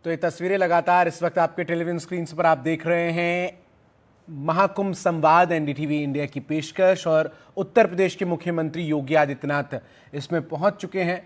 तो ये तस्वीरें लगातार इस वक्त आपके टेलीविजन स्क्रीन पर आप देख रहे हैं। महाकुंभ संवाद एनडीटीवी इंडिया की पेशकश और उत्तर प्रदेश के मुख्यमंत्री योगी आदित्यनाथ इसमें पहुंच चुके हैं।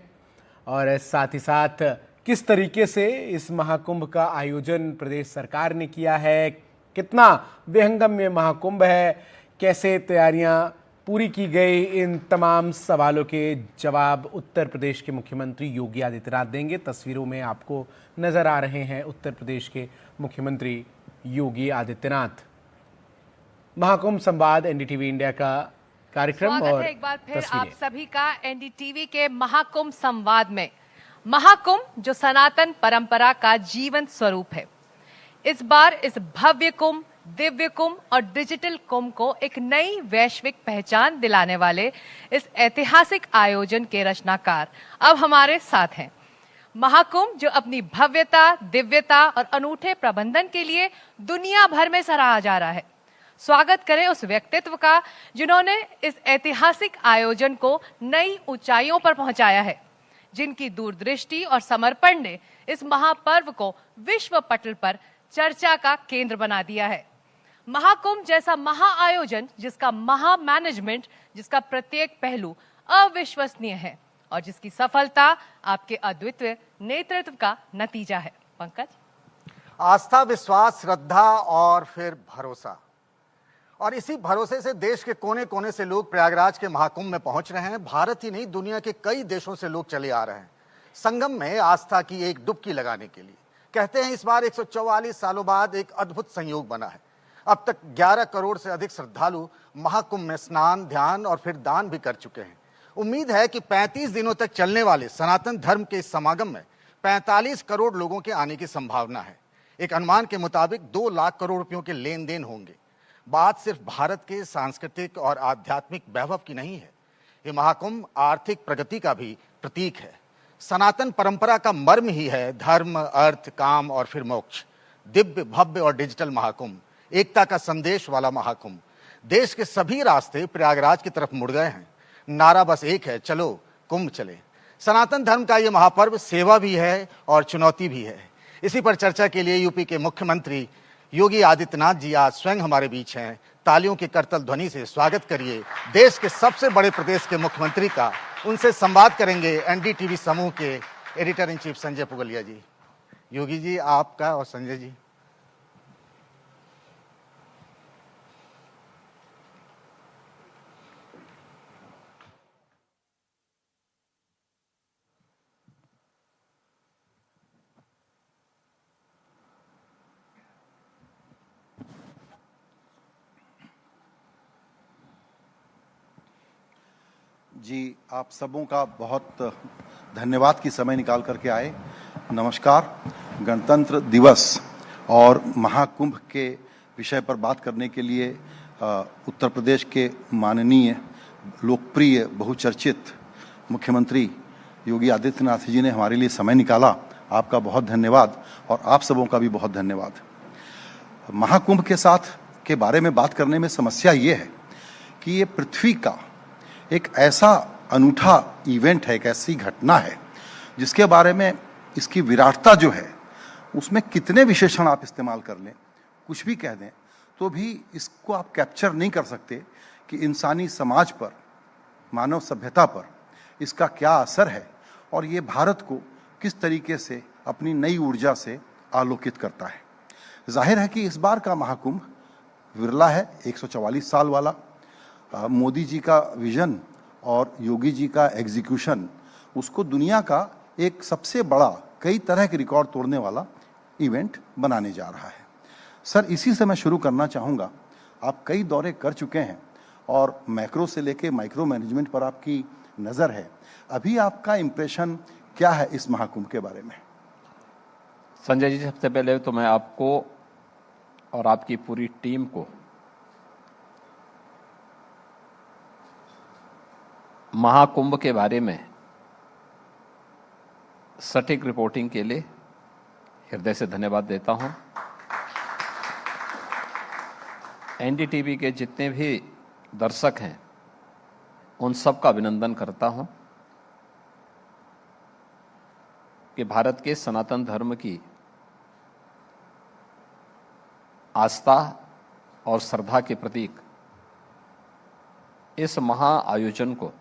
और साथ ही साथ किस तरीके से इस महाकुंभ का आयोजन प्रदेश सरकार ने किया है, कितना विहंगम महाकुंभ है, कैसे तैयारियां पूरी की गई, इन तमाम सवालों के जवाब उत्तर प्रदेश के मुख्यमंत्री योगी आदित्यनाथ देंगे। तस्वीरों में आपको नजर आ रहे हैं उत्तर प्रदेश के मुख्यमंत्री योगी आदित्यनाथ। महाकुंभ संवाद एनडीटीवी इंडिया का कार्यक्रम और एक बार फिर आप सभी का एनडीटीवी के महाकुंभ संवाद में। महाकुंभ जो सनातन परंपरा का जीवंत स्वरूप है, इस बार इस भव्य कुंभ, दिव्य कुंभ और डिजिटल कुंभ को एक नई वैश्विक पहचान दिलाने वाले इस ऐतिहासिक आयोजन के रचनाकार अब हमारे साथ हैं। महाकुंभ जो अपनी भव्यता, दिव्यता और अनूठे प्रबंधन के लिए दुनिया भर में सराहा जा रहा है। स्वागत करें उस व्यक्तित्व का जिन्होंने इस ऐतिहासिक आयोजन को नई ऊंचाइयों पर पहुंचाया है, जिनकी दूरदृष्टि और समर्पण ने इस महापर्व को विश्व पटल पर चर्चा का केंद्र बना दिया है। महाकुंभ जैसा महा आयोजन, जिसका महा मैनेजमेंट, जिसका प्रत्येक पहलू अविश्वसनीय है और जिसकी सफलता आपके अद्वितीय नेतृत्व का नतीजा है। पंकज, आस्था, विश्वास, श्रद्धा और फिर भरोसा, और इसी भरोसे से देश के कोने कोने से लोग प्रयागराज के महाकुंभ में पहुंच रहे हैं। भारत ही नहीं, दुनिया के कई देशों से लोग चले आ रहे हैं संगम में आस्था की एक डुबकी लगाने के लिए। कहते हैं इस बार 144 सालों बाद एक अद्भुत संयोग बना है। अब तक 11 करोड़ से अधिक श्रद्धालु महाकुंभ में स्नान, ध्यान और फिर दान भी कर चुके हैं। उम्मीद है कि 35 दिनों तक चलने वाले सनातन धर्म के इस समागम में 45 करोड़ लोगों के आने की संभावना है। एक अनुमान के मुताबिक 2 लाख करोड़ रुपयों के लेन देन होंगे। बात सिर्फ भारत के सांस्कृतिक और आध्यात्मिक वैभव की नहीं है, ये महाकुंभ आर्थिक प्रगति का भी प्रतीक है। सनातन परंपरा का मर्म ही है धर्म, अर्थ, काम और फिर मोक्ष। दिव्य, भव्य और डिजिटल महाकुंभ, एकता का संदेश वाला महाकुंभ। देश के सभी रास्ते प्रयागराज की तरफ मुड़ गए हैं। नारा बस एक है, चलो कुंभ चले। सनातन धर्म का ये महापर्व सेवा भी है और चुनौती भी है। इसी पर चर्चा के लिए यूपी के मुख्यमंत्री योगी आदित्यनाथ जी आज स्वयं हमारे बीच हैं। तालियों की करतल ध्वनि से स्वागत करिए देश के सबसे बड़े प्रदेश के मुख्यमंत्री का। उनसे संवाद करेंगे एनडीटीवी समूह के editor in chief Sanjay Puglia ji. Yogi ji, आपका और संजय जी। जी, आप सबों का बहुत धन्यवाद कि समय निकाल करके आए। नमस्कार। गणतंत्र दिवस और महाकुंभ के विषय पर बात करने के लिए उत्तर प्रदेश के माननीय, लोकप्रिय, बहुचर्चित मुख्यमंत्री योगी आदित्यनाथ जी ने हमारे लिए समय निकाला। आपका बहुत धन्यवाद और आप सबों का भी बहुत धन्यवाद। महाकुंभ के बारे में बात करने में समस्या ये है कि ये पृथ्वी का एक ऐसा अनूठा इवेंट है, एक ऐसी घटना है जिसके बारे में इसकी विराटता जो है, उसमें कितने विशेषण आप इस्तेमाल कर लें, कुछ भी कह दें, तो भी इसको आप कैप्चर नहीं कर सकते कि इंसानी समाज पर, मानव सभ्यता पर इसका क्या असर है और ये भारत को किस तरीके से अपनी नई ऊर्जा से आलोकित करता है। जाहिर है कि इस बार का महाकुंभ विरला है, 144 साल वाला। मोदी जी का विजन और योगी जी का एग्जीक्यूशन उसको दुनिया का एक सबसे बड़ा, कई तरह के रिकॉर्ड तोड़ने वाला इवेंट बनाने जा रहा है। सर, इसी से मैं शुरू करना चाहूँगा। आप कई दौरे कर चुके हैं और मैक्रो से लेके माइक्रो मैनेजमेंट पर आपकी नज़र है। अभी आपका इम्प्रेशन क्या है इस महाकुंभ के बारे में? संजय जी, सबसे पहले तो मैं आपको और आपकी पूरी टीम को महाकुंभ के बारे में सटीक रिपोर्टिंग के लिए हृदय से धन्यवाद देता हूं। एनडीटीवी के जितने भी दर्शक हैं, उन सब का अभिनंदन करता हूं कि भारत के सनातन धर्म की आस्था और श्रद्धा के प्रतीक इस महा आयोजन को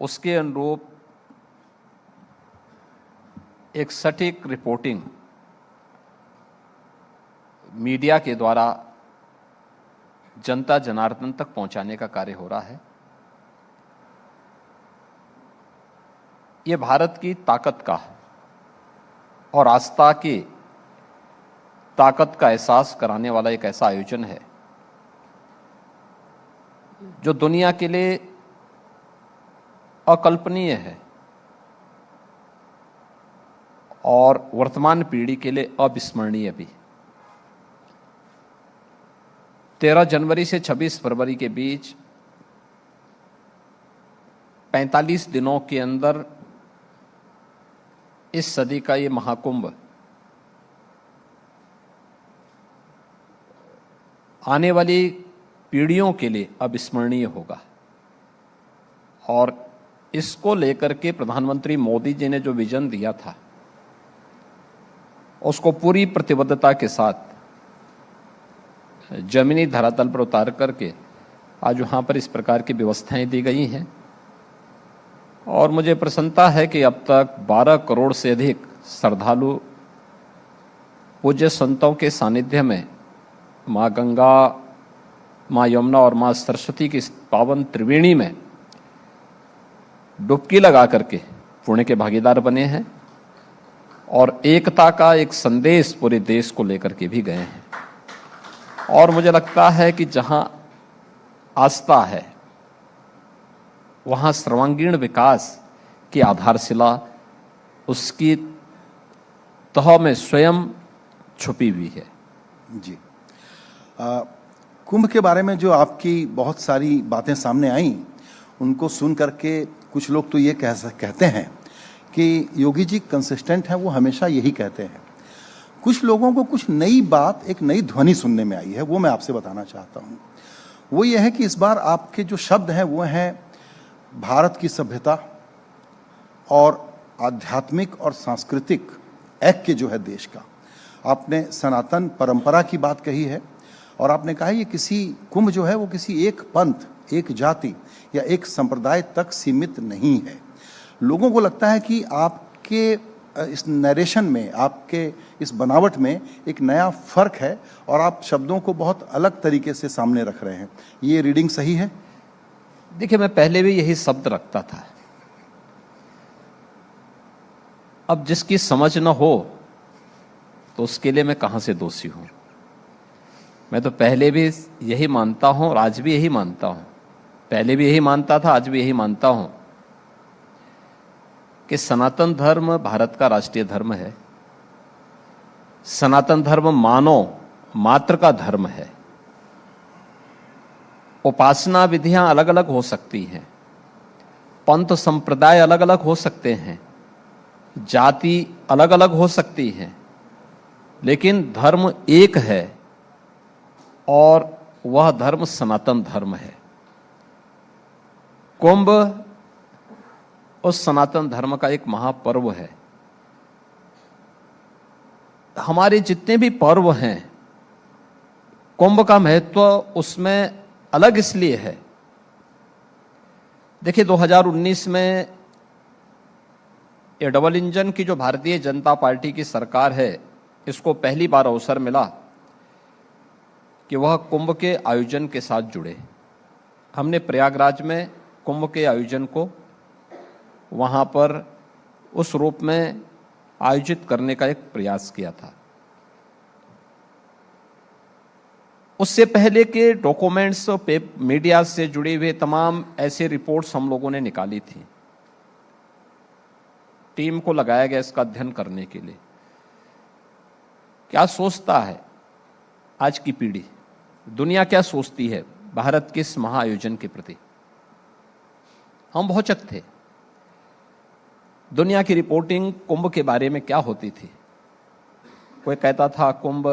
उसके अनुरूप एक सटीक रिपोर्टिंग मीडिया के द्वारा जनता जनार्दन तक पहुंचाने का कार्य हो रहा है। ये भारत की ताकत का और आस्था की ताकत का एहसास कराने वाला एक ऐसा आयोजन है जो दुनिया के लिए अकल्पनीय है और वर्तमान पीढ़ी के लिए अविस्मरणीय भी। 13 जनवरी से 26 फरवरी के बीच 45 दिनों के अंदर इस सदी का ये महाकुंभ आने वाली पीढ़ियों के लिए अविस्मरणीय होगा। और इसको लेकर के प्रधानमंत्री मोदी जी ने जो विजन दिया था उसको पूरी प्रतिबद्धता के साथ जमीनी धरातल पर उतार करके आज वहाँ पर इस प्रकार की व्यवस्थाएं दी गई हैं। और मुझे प्रसन्नता है कि अब तक 12 करोड़ से अधिक श्रद्धालु पूज्य संतों के सानिध्य में माँ गंगा, माँ यमुना और माँ सरस्वती की इस पावन त्रिवेणी में डुबकी लगा करके पुण्य के भागीदार बने हैं और एकता का एक संदेश पूरे देश को लेकर के भी गए हैं। और मुझे लगता है कि जहां आस्था है वहां सर्वांगीण विकास की आधारशिला उसकी तह में स्वयं छुपी हुई है। जी, कुंभ के बारे में जो आपकी बहुत सारी बातें सामने आई उनको सुन करके कुछ लोग तो ये कहते हैं कि योगी जी कंसिस्टेंट हैं, वो हमेशा यही कहते हैं। कुछ लोगों को कुछ नई बात, एक नई ध्वनि सुनने में आई है, वो मैं आपसे बताना चाहता हूँ। वो ये है कि इस बार आपके जो शब्द हैं वो हैं भारत की सभ्यता और आध्यात्मिक और सांस्कृतिक ऐक्य जो है देश का। आपने सनातन परंपरा की बात कही है और आपने कहा ये किसी कुंभ जो है वो किसी एक पंथ, एक जाति या एक संप्रदाय तक सीमित नहीं है। लोगों को लगता है कि आपके इस नरेशन में, आपके इस बनावट में एक नया फर्क है और आप शब्दों को बहुत अलग तरीके से सामने रख रहे हैं। ये रीडिंग सही है? देखिए, मैं पहले भी यही शब्द रखता था। अब जिसकी समझ न हो तो उसके लिए मैं कहां से दोषी हूं। मैं तो पहले भी यही मानता हूं और आज भी यही मानता हूं। पहले भी यही मानता था, आज भी यही मानता हूं कि सनातन धर्म भारत का राष्ट्रीय धर्म है। सनातन धर्म मानव मात्र का धर्म है। उपासना विधियां अलग अलग हो सकती हैं, पंथ संप्रदाय अलग अलग हो सकते हैं, जाति अलग अलग हो सकती है, लेकिन धर्म एक है और वह धर्म सनातन धर्म है। कुंभ उस सनातन धर्म का एक महापर्व है। हमारे जितने भी पर्व हैं, कुंभ का महत्व उसमें अलग इसलिए है। देखिए, 2019 में ये डबल इंजन की जो भारतीय जनता पार्टी की सरकार है, इसको पहली बार अवसर मिला कि वह कुंभ के आयोजन के साथ जुड़े। हमने प्रयागराज में कुंभ के आयोजन को वहाँ पर उस रूप में आयोजित करने का एक प्रयास किया था। उससे पहले के डॉक्यूमेंट्स मीडिया से जुड़े हुए तमाम ऐसे रिपोर्ट्स हम लोगों ने निकाली थी। टीम को लगाया गया इसका अध्ययन करने के लिए। क्या सोचता है आज की पीढ़ी, दुनिया क्या सोचती है भारत के इस महाआयोजन के प्रति। हम भौचक थे। दुनिया की रिपोर्टिंग कुंभ के बारे में क्या होती थी। कोई कहता था कुंभ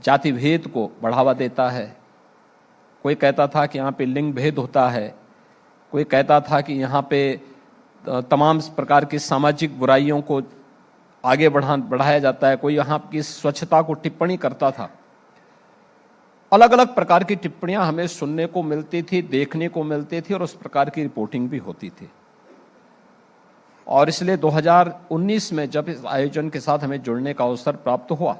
जाति भेद को बढ़ावा देता है, कोई कहता था कि यहाँ पे लिंग भेद होता है, कोई कहता था कि यहाँ पे तमाम प्रकार की सामाजिक बुराइयों को आगे बढ़ाया जाता है, कोई यहाँ की स्वच्छता को टिप्पणी करता था। अलग अलग प्रकार की टिप्पणियां हमें सुनने को मिलती थी, देखने को मिलती थी और उस प्रकार की रिपोर्टिंग भी होती थी। और इसलिए 2019 में जब इस आयोजन के साथ हमें जुड़ने का अवसर प्राप्त हुआ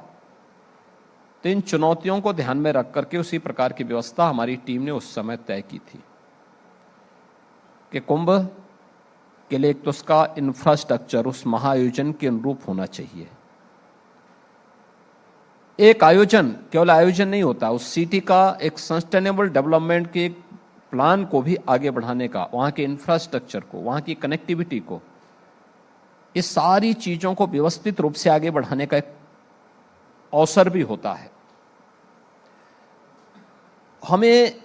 तो इन चुनौतियों को ध्यान में रख करके उसी प्रकार की व्यवस्था हमारी टीम ने उस समय तय की थी कि कुंभ के लिए एक तो उसका इंफ्रास्ट्रक्चर उस महाआयोजन के अनुरूप होना चाहिए। एक आयोजन केवल आयोजन नहीं होता, उस सिटी का एक सस्टेनेबल डेवलपमेंट के प्लान को भी आगे बढ़ाने का, वहां के इंफ्रास्ट्रक्चर को, वहां की कनेक्टिविटी को, इस सारी चीजों को व्यवस्थित रूप से आगे बढ़ाने का एक अवसर भी होता है। हमें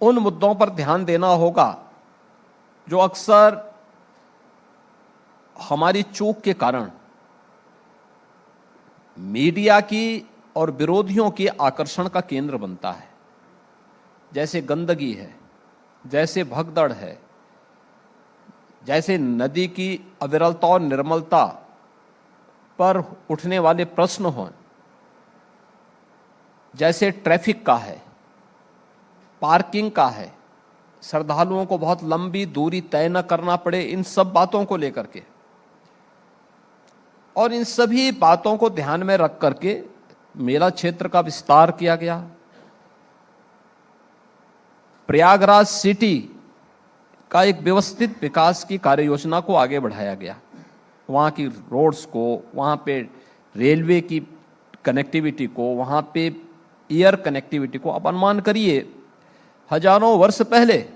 उन मुद्दों पर ध्यान देना होगा जो अक्सर हमारी चूक के कारण मीडिया की और विरोधियों के आकर्षण का केंद्र बनता है। जैसे गंदगी है, जैसे भगदड़ है, जैसे नदी की अविरलता और निर्मलता पर उठने वाले प्रश्न हों, जैसे ट्रैफिक का है, पार्किंग का है, श्रद्धालुओं को बहुत लंबी दूरी तय न करना पड़े, इन सब बातों को लेकर के और इन सभी बातों को ध्यान में रख करके मेला क्षेत्र का विस्तार किया गया। प्रयागराज सिटी का एक व्यवस्थित विकास की कार्य योजना को आगे बढ़ाया गया। वहाँ की रोड्स को, वहाँ पे रेलवे की कनेक्टिविटी को, वहाँ पे एयर कनेक्टिविटी को, अब अनुमान करिए हजारों वर्ष पहले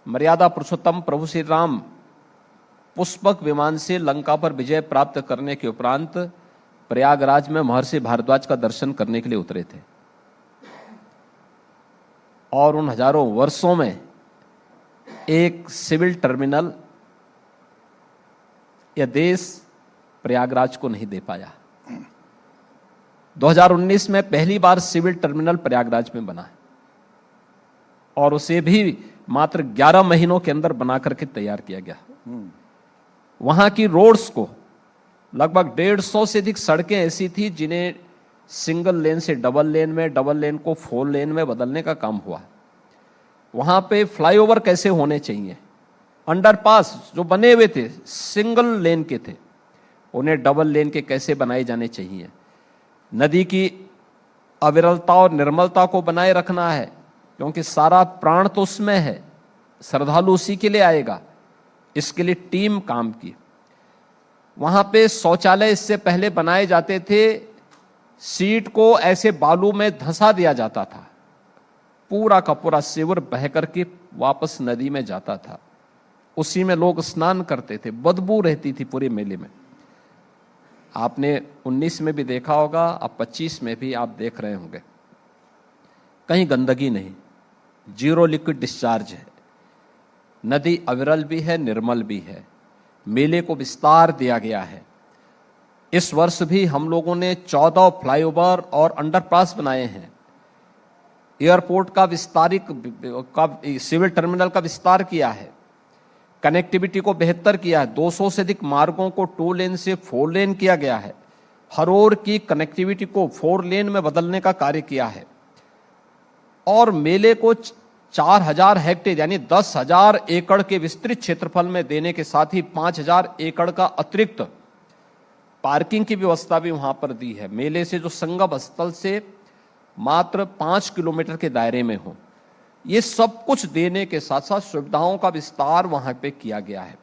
मर्यादा पुरुषोत्तम प्रभु श्री राम पुष्पक विमान से लंका पर विजय प्राप्त करने के उपरांत प्रयागराज में महर्षि भारद्वाज का दर्शन करने के लिए उतरे थे और उन हजारों वर्षों में एक सिविल टर्मिनल यह देश प्रयागराज को नहीं दे पाया। 2019 में पहली बार सिविल टर्मिनल प्रयागराज में बना है और उसे भी मात्र 11 महीनों के अंदर बना करके तैयार किया गया। वहां की रोड्स को लगभग 150 से अधिक सड़कें ऐसी थी जिन्हें सिंगल लेन से डबल लेन में, डबल लेन को 4 लेन में बदलने का काम हुआ। वहां पे फ्लाईओवर कैसे होने चाहिए, अंडरपास जो बने हुए थे सिंगल लेन के थे, उन्हें डबल लेन के कैसे बनाए जाने चाहिए। नदी की अविरलता और निर्मलता को बनाए रखना है क्योंकि सारा प्राण तो उसमें है, श्रद्धालु उसी के लिए आएगा, इसके लिए टीम काम की। वहां पे शौचालय इससे पहले बनाए जाते थे, सीट को ऐसे बालू में धंसा दिया जाता था, पूरा का पूरा सीवर बह करके वापस नदी में जाता था, उसी में लोग स्नान करते थे, बदबू रहती थी पूरे मेले में। आपने 19 में भी देखा होगा, अब 25 में भी आप देख रहे होंगे, कहीं गंदगी नहीं, जीरो लिक्विड डिस्चार्ज है, नदी अविरल भी है, निर्मल भी है, मेले को विस्तार दिया गया है। इस वर्ष भी हम लोगों ने 14 फ्लाईओवर और अंडरपास बनाए हैं, एयरपोर्ट का सिविल टर्मिनल का विस्तार किया है, कनेक्टिविटी को बेहतर किया है, 200 से अधिक मार्गों को 2 लेन से 4 लेन किया गया है, हर ओर की कनेक्टिविटी को 4 लेन में बदलने का कार्य किया है और मेले को 4000 हेक्टेयर यानी 10,000 एकड़ के विस्तृत क्षेत्रफल में देने के साथ ही 5000 एकड़ का अतिरिक्त पार्किंग की व्यवस्था भी वहां पर दी है। मेले से जो संगम स्थल से मात्र 5 किलोमीटर के दायरे में हो, ये सब कुछ देने के साथ साथ सुविधाओं का विस्तार वहां पे किया गया है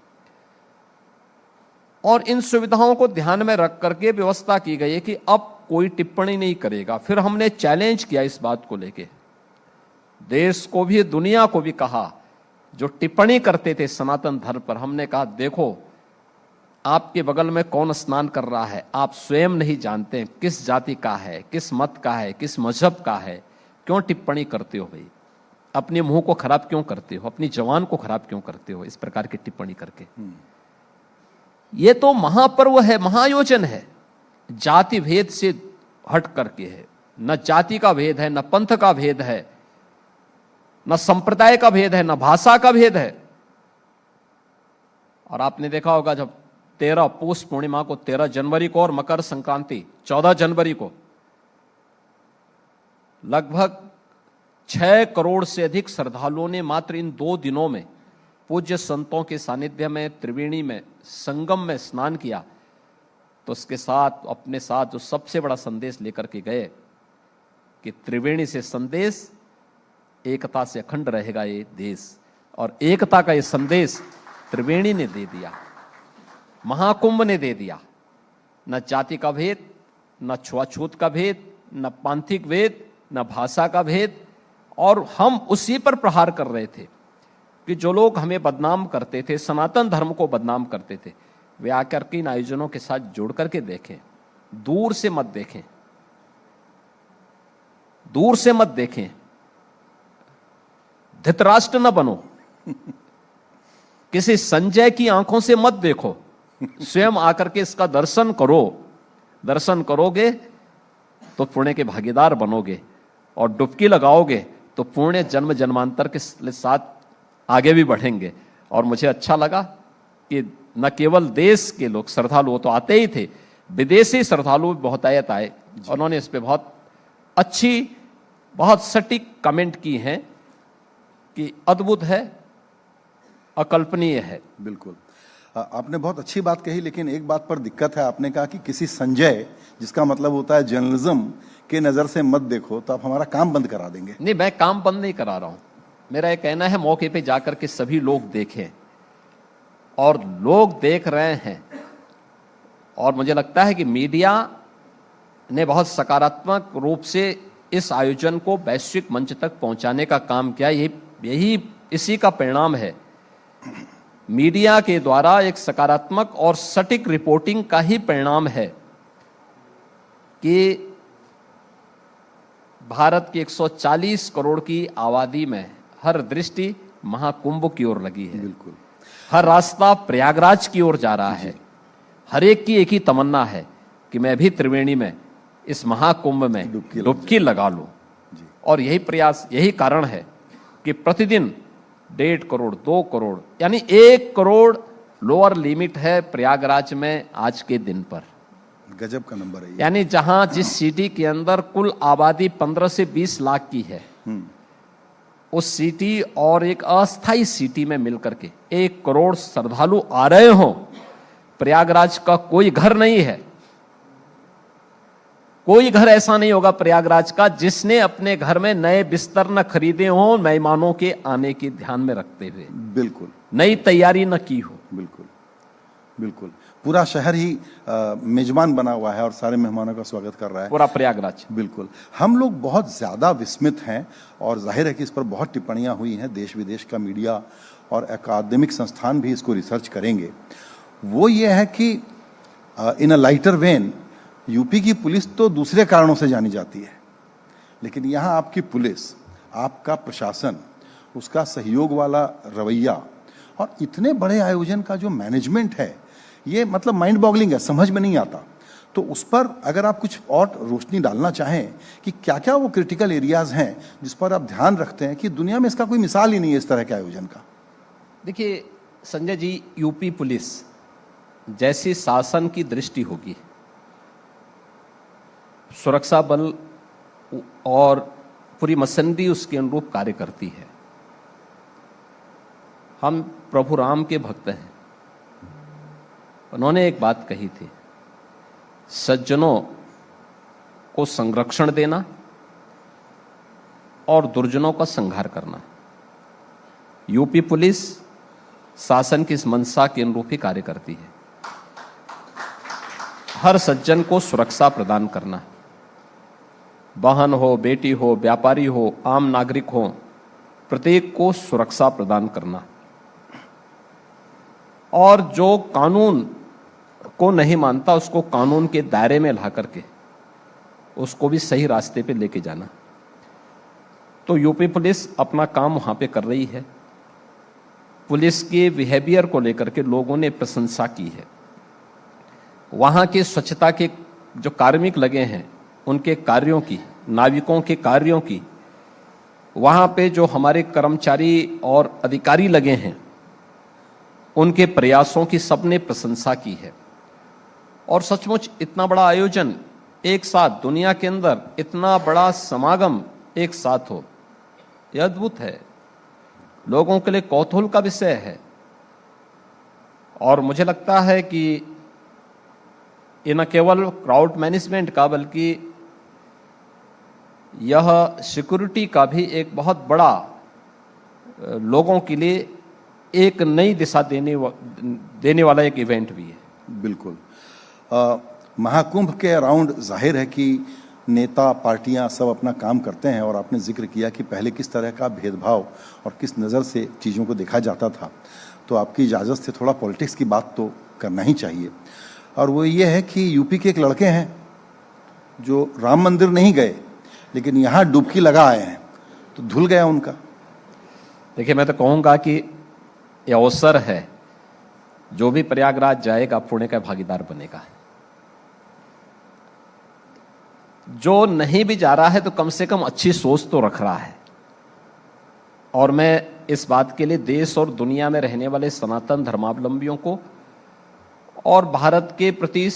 और इन सुविधाओं को ध्यान में रख करके व्यवस्था की गई है कि अब कोई टिप्पणी नहीं करेगा। फिर हमने चैलेंज किया इस बात को लेके, देश को भी दुनिया को भी कहा, जो टिप्पणी करते थे सनातन धर्म पर, हमने कहा देखो आपके बगल में कौन स्नान कर रहा है, आप स्वयं नहीं जानते किस जाति का है, किस मत का है, किस मजहब का है, क्यों टिप्पणी करते हो भाई, अपने मुंह को खराब क्यों करते हो, अपनी जवान को खराब क्यों करते हो इस प्रकार की टिप्पणी करके। ये तो महापर्व है, महायोजन है, जाति भेद से हट करके है, न जाति का भेद है, न पंथ का भेद है, न संप्रदाय का भेद है, न भाषा का भेद है। और आपने देखा होगा जब 13 पौष पूर्णिमा को 13 जनवरी को और मकर संक्रांति 14 जनवरी को लगभग 6 करोड़ से अधिक श्रद्धालुओं ने मात्र इन 2 दिनों में पूज्य संतों के सानिध्य में त्रिवेणी में संगम में स्नान किया, तो उसके साथ अपने साथ जो सबसे बड़ा संदेश लेकर के गए कि त्रिवेणी से संदेश एकता से अखंड रहेगा ये देश। और एकता का ये संदेश त्रिवेणी ने दे दिया, महाकुंभ ने दे दिया। न जाति का भेद, न छुआछूत का भेद, न पांथिक भेद, न भाषा का भेद। और हम उसी पर प्रहार कर रहे थे कि जो लोग हमें बदनाम करते थे, सनातन धर्म को बदनाम करते थे, वे आकर के इन आयोजनों के साथ जुड़ करके देखें, दूर से मत देखें, दूर से मत देखें। धृतराष्ट्र न बनो, किसी संजय की आंखों से मत देखो, स्वयं आकर के इसका दर्शन करो। दर्शन करोगे तो पुण्य के भागीदार बनोगे, और डुबकी लगाओगे तो पुण्य जन्म जन्मांतर के साथ आगे भी बढ़ेंगे। और मुझे अच्छा लगा कि न केवल देश के लोग श्रद्धालु तो आते ही थे, विदेशी श्रद्धालु भी बहुतायत आए। उन्होंने इस पे बहुत अच्छी, बहुत सटीक कमेंट की हैं कि अद्भुत है, अकल्पनीय है। बिल्कुल, आपने बहुत अच्छी बात कही, लेकिन एक बात पर दिक्कत है। आपने कहा कि किसी संजय, जिसका मतलब होता है जर्नलिज्म, के नजर से मत देखो, तो आप हमारा काम बंद करा देंगे। नहीं, मैं काम बंद नहीं करा रहा हूं। मेरा ये कहना है मौके पे जाकर के सभी लोग देखें, और लोग देख रहे हैं। और मुझे लगता है कि मीडिया ने बहुत सकारात्मक रूप से इस आयोजन को वैश्विक मंच तक पहुंचाने का काम किया। यही इसी का परिणाम है। मीडिया के द्वारा एक सकारात्मक और सटीक रिपोर्टिंग का ही परिणाम है कि भारत की 140 करोड़ की आबादी में हर दृष्टि महाकुंभ की ओर लगी है। बिल्कुल, हर रास्ता प्रयागराज की ओर जा रहा है। हर एक की एक ही तमन्ना है कि मैं भी त्रिवेणी में इस महाकुंभ में डुबकी लगा लूं। और यही प्रयास, यही कारण है कि प्रतिदिन 1.5 करोड़, 2 करोड़, यानी 1 करोड़ लोअर लिमिट है प्रयागराज में आज के दिन पर। गजब का नंबर है ये। यानी जहां जिस सिटी के अंदर कुल आबादी 15 से 20 लाख की है, उस सिटी और एक अस्थाई सिटी में मिलकर के 1 करोड़ श्रद्धालु आ रहे हों। प्रयागराज का कोई घर नहीं है, कोई घर ऐसा नहीं होगा प्रयागराज का जिसने अपने घर में नए बिस्तर न खरीदे हों मेहमानों के आने के ध्यान में रखते हुए। बिल्कुल, नई तैयारी न की हो। बिल्कुल, बिल्कुल, पूरा शहर ही मेजबान बना हुआ है और सारे मेहमानों का स्वागत कर रहा है, पूरा प्रयागराज। बिल्कुल। हम लोग बहुत ज़्यादा विस्मित हैं, और जाहिर है कि इस पर बहुत टिप्पणियां हुई हैं। देश विदेश का मीडिया और अकादमिक संस्थान भी इसको रिसर्च करेंगे। वो ये है कि इन अ लाइटर वेन, यूपी की पुलिस तो दूसरे कारणों से जानी जाती है, लेकिन यहाँ आपकी पुलिस, आपका प्रशासन, उसका सहयोग वाला रवैया और इतने बड़े आयोजन का जो मैनेजमेंट है, ये मतलब माइंड बॉगलिंग है, समझ में नहीं आता। तो उस पर अगर आप कुछ और रोशनी डालना चाहें कि क्या क्या वो क्रिटिकल एरियाज हैं जिस पर आप ध्यान रखते हैं कि दुनिया में इसका कोई मिसाल ही नहीं है इस तरह के आयोजन का। देखिए संजय जी, यूपी पुलिस जैसी शासन की दृष्टि होगी, सुरक्षा बल और पूरी मसंदी उसके अनुरूप कार्य करती है। हम प्रभु राम के भक्त हैं। उन्होंने एक बात कही थी, सज्जनों को संरक्षण देना और दुर्जनों का संहार करना। यूपी पुलिस शासन की इस मंशा के अनुरूप ही कार्य करती है। हर सज्जन को सुरक्षा प्रदान करना, बहन हो, बेटी हो, व्यापारी हो, आम नागरिक हो, प्रत्येक को सुरक्षा प्रदान करना। और जो कानून को नहीं मानता उसको कानून के दायरे में ला करके उसको भी सही रास्ते पे लेके जाना। तो यूपी पुलिस अपना काम वहां पे कर रही है। पुलिस के बिहेवियर को लेकर के लोगों ने प्रशंसा की है। वहां के स्वच्छता के जो कार्मिक लगे हैं उनके कार्यों की नाविकों के कार्यों की, वहां पे जो हमारे कर्मचारी और अधिकारी लगे हैं, उनके प्रयासों की सबने प्रशंसा की है। और सचमुच इतना बड़ा आयोजन एक साथ, दुनिया के अंदर इतना बड़ा समागम एक साथ हो, यह अद्भुत है, लोगों के लिए कौतूहल का विषय है। और मुझे लगता है कि ये न केवल क्राउड मैनेजमेंट का, बल्कि यह सिक्योरिटी का भी एक बहुत बड़ा, लोगों के लिए एक नई दिशा देने वाला एक इवेंट भी है। बिल्कुल। महाकुंभ के अराउंड जाहिर है कि नेता, पार्टियां सब अपना काम करते हैं, और आपने जिक्र किया कि पहले किस तरह का भेदभाव और किस नज़र से चीज़ों को देखा जाता था। तो आपकी इजाज़त से थोड़ा पॉलिटिक्स की बात तो करना ही चाहिए, और वो ये है कि यूपी के एक लड़के हैं जो राम मंदिर नहीं गए, लेकिन यहाँ डुबकी लगा आए हैं, तो धुल गया उनका। देखिए, मैं तो कहूँगा कि यह अवसर है, जो भी प्रयागराज जाएगा पुण्य का भागीदार बनेगा। जो नहीं भी जा रहा है तो कम से कम अच्छी सोच तो रख रहा है। और मैं इस बात के लिए देश और दुनिया में रहने वाले सनातन धर्मावलंबियों को और भारत के प्रति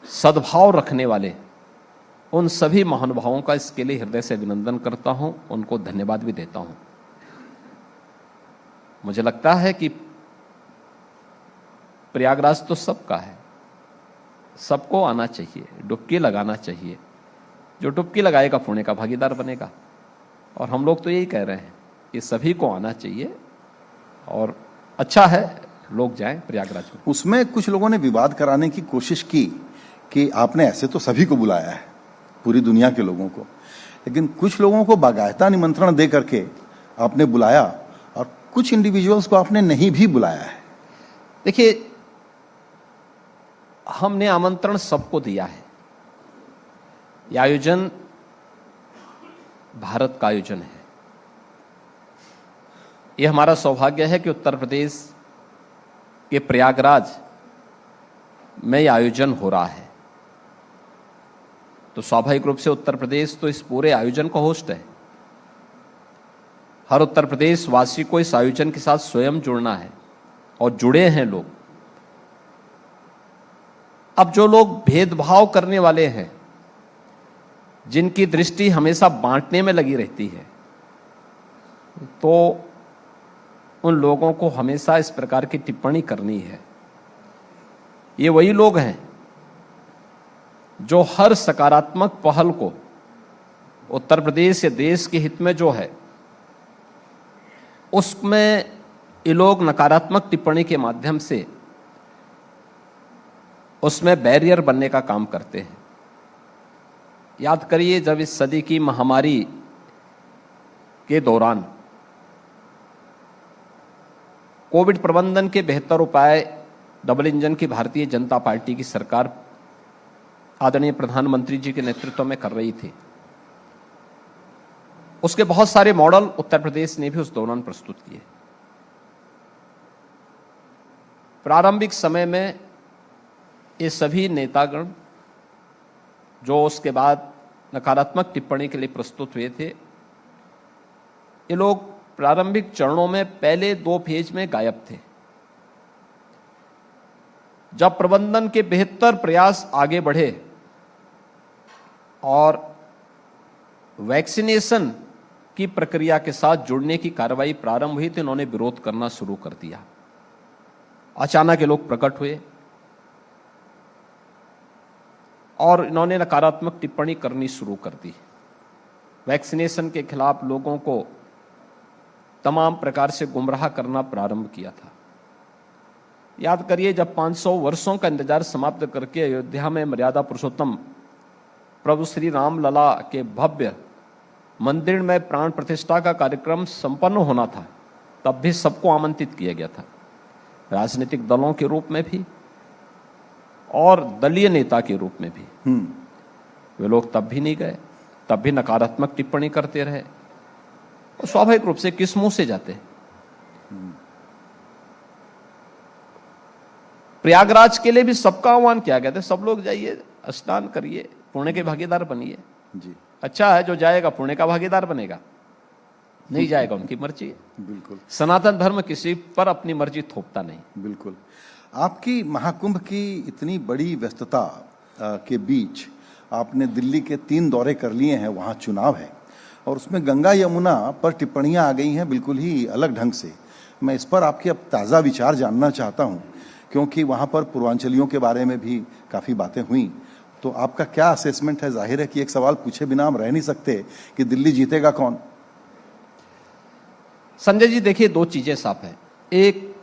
सद्भाव रखने वाले उन सभी महानुभावों का इसके लिए हृदय से अभिनंदन करता हूं, उनको धन्यवाद भी देता हूं। मुझे लगता है कि प्रयागराज तो सबका है, सबको आना चाहिए, डुबकी लगाना चाहिए। जो डुबकी लगाएगा पुण्य का भागीदार बनेगा। और हम लोग तो यही कह रहे हैं कि सभी को आना चाहिए, और अच्छा है लोग जाएं प्रयागराज में। उसमें कुछ लोगों ने विवाद कराने की कोशिश की कि आपने ऐसे तो सभी को बुलाया है, पूरी दुनिया के लोगों को, लेकिन कुछ लोगों को बाकायदा निमंत्रण दे करके आपने बुलाया, और कुछ इंडिविजुअल्स को आपने नहीं भी बुलाया है। देखिए, हमने आमंत्रण सबको दिया है। यह आयोजन भारत का आयोजन है। यह हमारा सौभाग्य है कि उत्तर प्रदेश के प्रयागराज में यह आयोजन हो रहा है। तो स्वाभाविक रूप से उत्तर प्रदेश तो इस पूरे आयोजन का होस्ट है। हर उत्तर प्रदेश वासी को इस आयोजन के साथ स्वयं जुड़ना है, और जुड़े हैं लोग। अब जो लोग भेदभाव करने वाले हैं, जिनकी दृष्टि हमेशा बांटने में लगी रहती है, तो उन लोगों को हमेशा इस प्रकार की टिप्पणी करनी है। ये वही लोग हैं जो हर सकारात्मक पहल को उत्तर प्रदेश या देश के हित में जो है, उसमें ये लोग नकारात्मक टिप्पणी के माध्यम से उसमें बैरियर बनने का काम करते हैं। याद करिए, जब इस सदी की महामारी के दौरान कोविड प्रबंधन के बेहतर उपाय डबल इंजन की भारतीय जनता पार्टी की सरकार आदरणीय प्रधानमंत्री जी के नेतृत्व में कर रही थी, उसके बहुत सारे मॉडल उत्तर प्रदेश ने भी उस दौरान प्रस्तुत किए। प्रारंभिक समय में ये सभी नेतागण जो उसके बाद नकारात्मक टिप्पणी के लिए प्रस्तुत हुए थे, ये लोग प्रारंभिक चरणों में पहले 2 फेज में गायब थे। जब प्रबंधन के बेहतर प्रयास आगे बढ़े और वैक्सीनेशन की प्रक्रिया के साथ जुड़ने की कार्रवाई प्रारंभ हुई, तो इन्होंने विरोध करना शुरू कर दिया। अचानक ये लोग प्रकट हुए और इन्होंने नकारात्मक टिप्पणी करनी शुरू कर दी। वैक्सीनेशन के खिलाफ लोगों को तमाम प्रकार से गुमराह करना प्रारंभ किया था। याद करिए, जब 500 वर्षों का इंतजार समाप्त करके अयोध्या में मर्यादा पुरुषोत्तम प्रभु श्री राम लला के भव्य मंदिर में प्राण प्रतिष्ठा का कार्यक्रम संपन्न होना था, तब भी सबको आमंत्रित किया गया था, राजनीतिक दलों के रूप में भी और दलीय नेता के रूप में भी। वे लोग तब भी नहीं गए, तब भी नकारात्मक टिप्पणी करते रहे। और स्वाभाविक रूप से किस मुंह से जाते? प्रयागराज के लिए भी सबका आह्वान किया गया था, सब लोग जाइए, स्नान करिए, पुण्य के भागीदार बनिए। जी अच्छा है, जो जाएगा पुण्य का भागीदार बनेगा, नहीं जाएगा उनकी मर्जी है। बिल्कुल सनातन धर्म किसी पर अपनी मर्जी थोपता नहीं। बिल्कुल। आपकी महाकुंभ की इतनी बड़ी व्यस्तता के बीच आपने दिल्ली के 3 दौरे कर लिए हैं, वहाँ चुनाव है और उसमें गंगा यमुना पर टिप्पणियाँ आ गई हैं बिल्कुल ही अलग ढंग से। मैं इस पर आपके अब ताज़ा विचार जानना चाहता हूँ, क्योंकि वहाँ पर पूर्वांचलियों के बारे में भी काफ़ी बातें हुई। तो आपका क्या असेसमेंट है? जाहिर है कि एक सवाल पूछे बिना हम रह नहीं सकते कि दिल्ली जीतेगा कौन। संजय जी देखिए, 2 चीजें साफ है। एक,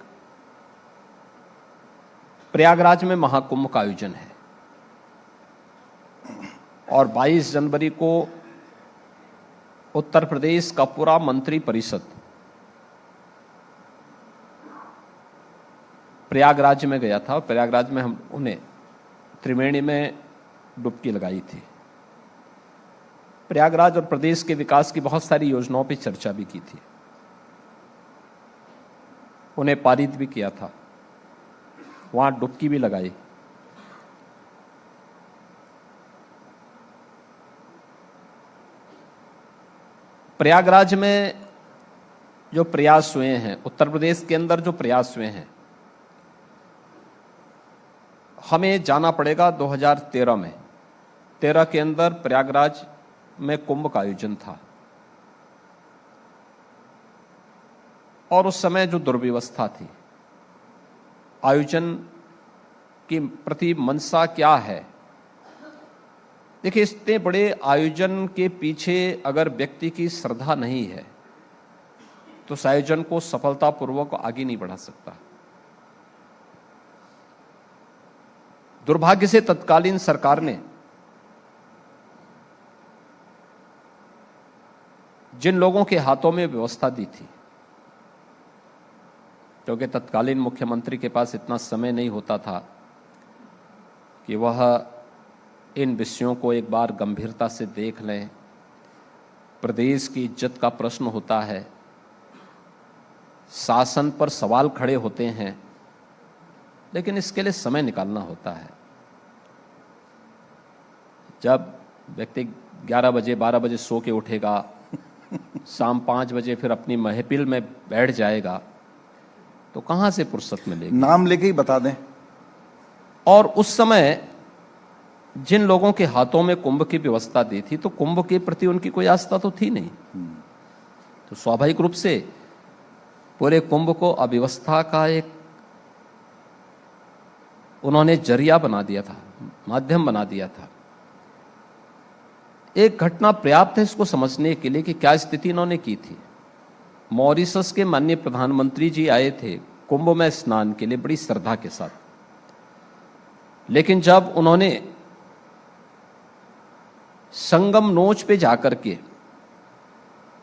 प्रयागराज में महाकुंभ का आयोजन है और 22 जनवरी को उत्तर प्रदेश का पूरा मंत्री परिषद प्रयागराज में गया था। प्रयागराज में हम उन्हें त्रिवेणी में डुबकी लगाई थी। प्रयागराज और प्रदेश के विकास की बहुत सारी योजनाओं पर चर्चा भी की थी, उन्हें पारित भी किया था, वहां डुबकी भी लगाई। प्रयागराज में जो प्रयास हुए हैं, उत्तर प्रदेश के अंदर जो प्रयास हुए हैं, हमें जाना पड़ेगा 2013 में। 13 के अंदर प्रयागराज में कुंभ का आयोजन था और उस समय जो दुर्व्यवस्था थी, आयोजन के प्रति मंशा क्या है। देखिए, इतने बड़े आयोजन के पीछे अगर व्यक्ति की श्रद्धा नहीं है तो उस आयोजन को सफलतापूर्वक आगे नहीं बढ़ा सकता। दुर्भाग्य से तत्कालीन सरकार ने जिन लोगों के हाथों में व्यवस्था दी थी, क्योंकि तत्कालीन मुख्यमंत्री के पास इतना समय नहीं होता था कि वह इन विषयों को एक बार गंभीरता से देख लें। प्रदेश की इज्जत का प्रश्न होता है, शासन पर सवाल खड़े होते हैं, लेकिन इसके लिए समय निकालना होता है। जब व्यक्ति 11 बजे 12 बजे सो के उठेगा, शाम 5 बजे फिर अपनी महफिल में बैठ जाएगा, तो कहां से फुर्सत मिलेगी। नाम लेके ही बता दें। और उस समय जिन लोगों के हाथों में कुंभ की व्यवस्था दी थी, तो कुंभ के प्रति उनकी कोई आस्था तो थी नहीं, तो स्वाभाविक रूप से पूरे कुंभ को अव्यवस्था का एक उन्होंने जरिया बना दिया था, माध्यम बना दिया था। एक घटना पर्याप्त है इसको समझने के लिए कि क्या स्थिति इन्होंने की थी। मॉरिशस के माननीय प्रधानमंत्री जी आए थे कुंभ में स्नान के लिए बड़ी श्रद्धा के साथ, लेकिन जब उन्होंने संगम नोच पे जाकर के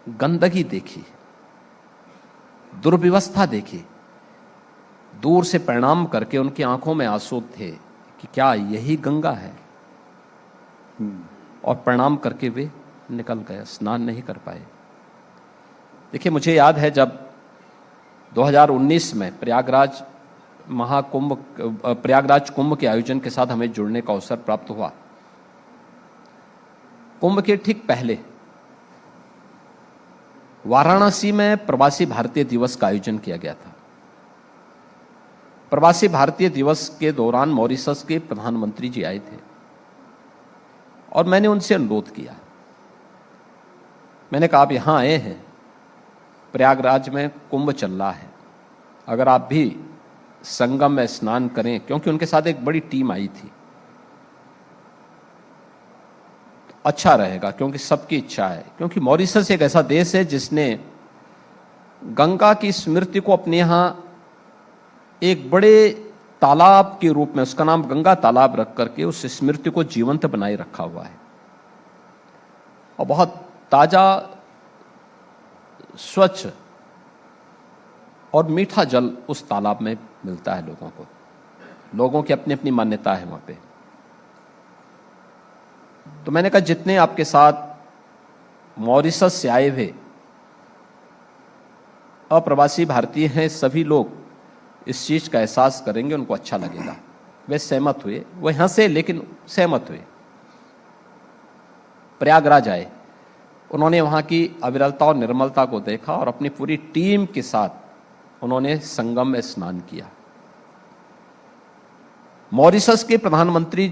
गंदगी देखी, दुर्व्यवस्था देखी, दूर से प्रणाम करके उनकी आंखों में आंसू थे कि क्या यही गंगा है, और प्रणाम करके वे निकल गए, स्नान नहीं कर पाए। देखिए, मुझे याद है जब 2019 में प्रयागराज कुंभ के आयोजन के साथ हमें जुड़ने का अवसर प्राप्त हुआ। कुंभ के ठीक पहले वाराणसी में प्रवासी भारतीय दिवस का आयोजन किया गया था। प्रवासी भारतीय दिवस के दौरान मॉरिशस के प्रधानमंत्री जी आए थे और मैंने उनसे अनुरोध किया, मैंने कहा आप यहां आए हैं, प्रयागराज में कुंभ चल रहा है, अगर आप भी संगम में स्नान करें, क्योंकि उनके साथ एक बड़ी टीम आई थी, तो अच्छा रहेगा, क्योंकि सबकी इच्छा है। क्योंकि मॉरिशस एक ऐसा देश है जिसने गंगा की स्मृति को अपने यहां एक बड़े तालाब के रूप में, उसका नाम गंगा तालाब रख करके उस स्मृति को जीवंत बनाए रखा हुआ है, और बहुत ताजा, स्वच्छ और मीठा जल उस तालाब में मिलता है लोगों को। लोगों की अपनी अपनी मान्यता है वहां पे। तो मैंने कहा जितने आपके साथ मॉरिशस से आए हुए अप्रवासी भारतीय हैं, सभी लोग इस चीज का एहसास करेंगे, उनको अच्छा लगेगा। वे सहमत हुए, वो यहां से लेकिन सहमत हुए। प्रयागराज आए, उन्होंने वहाँ की अविरलता और निर्मलता को देखा और अपनी पूरी टीम के साथ उन्होंने संगम में स्नान किया। मॉरिशस के प्रधानमंत्री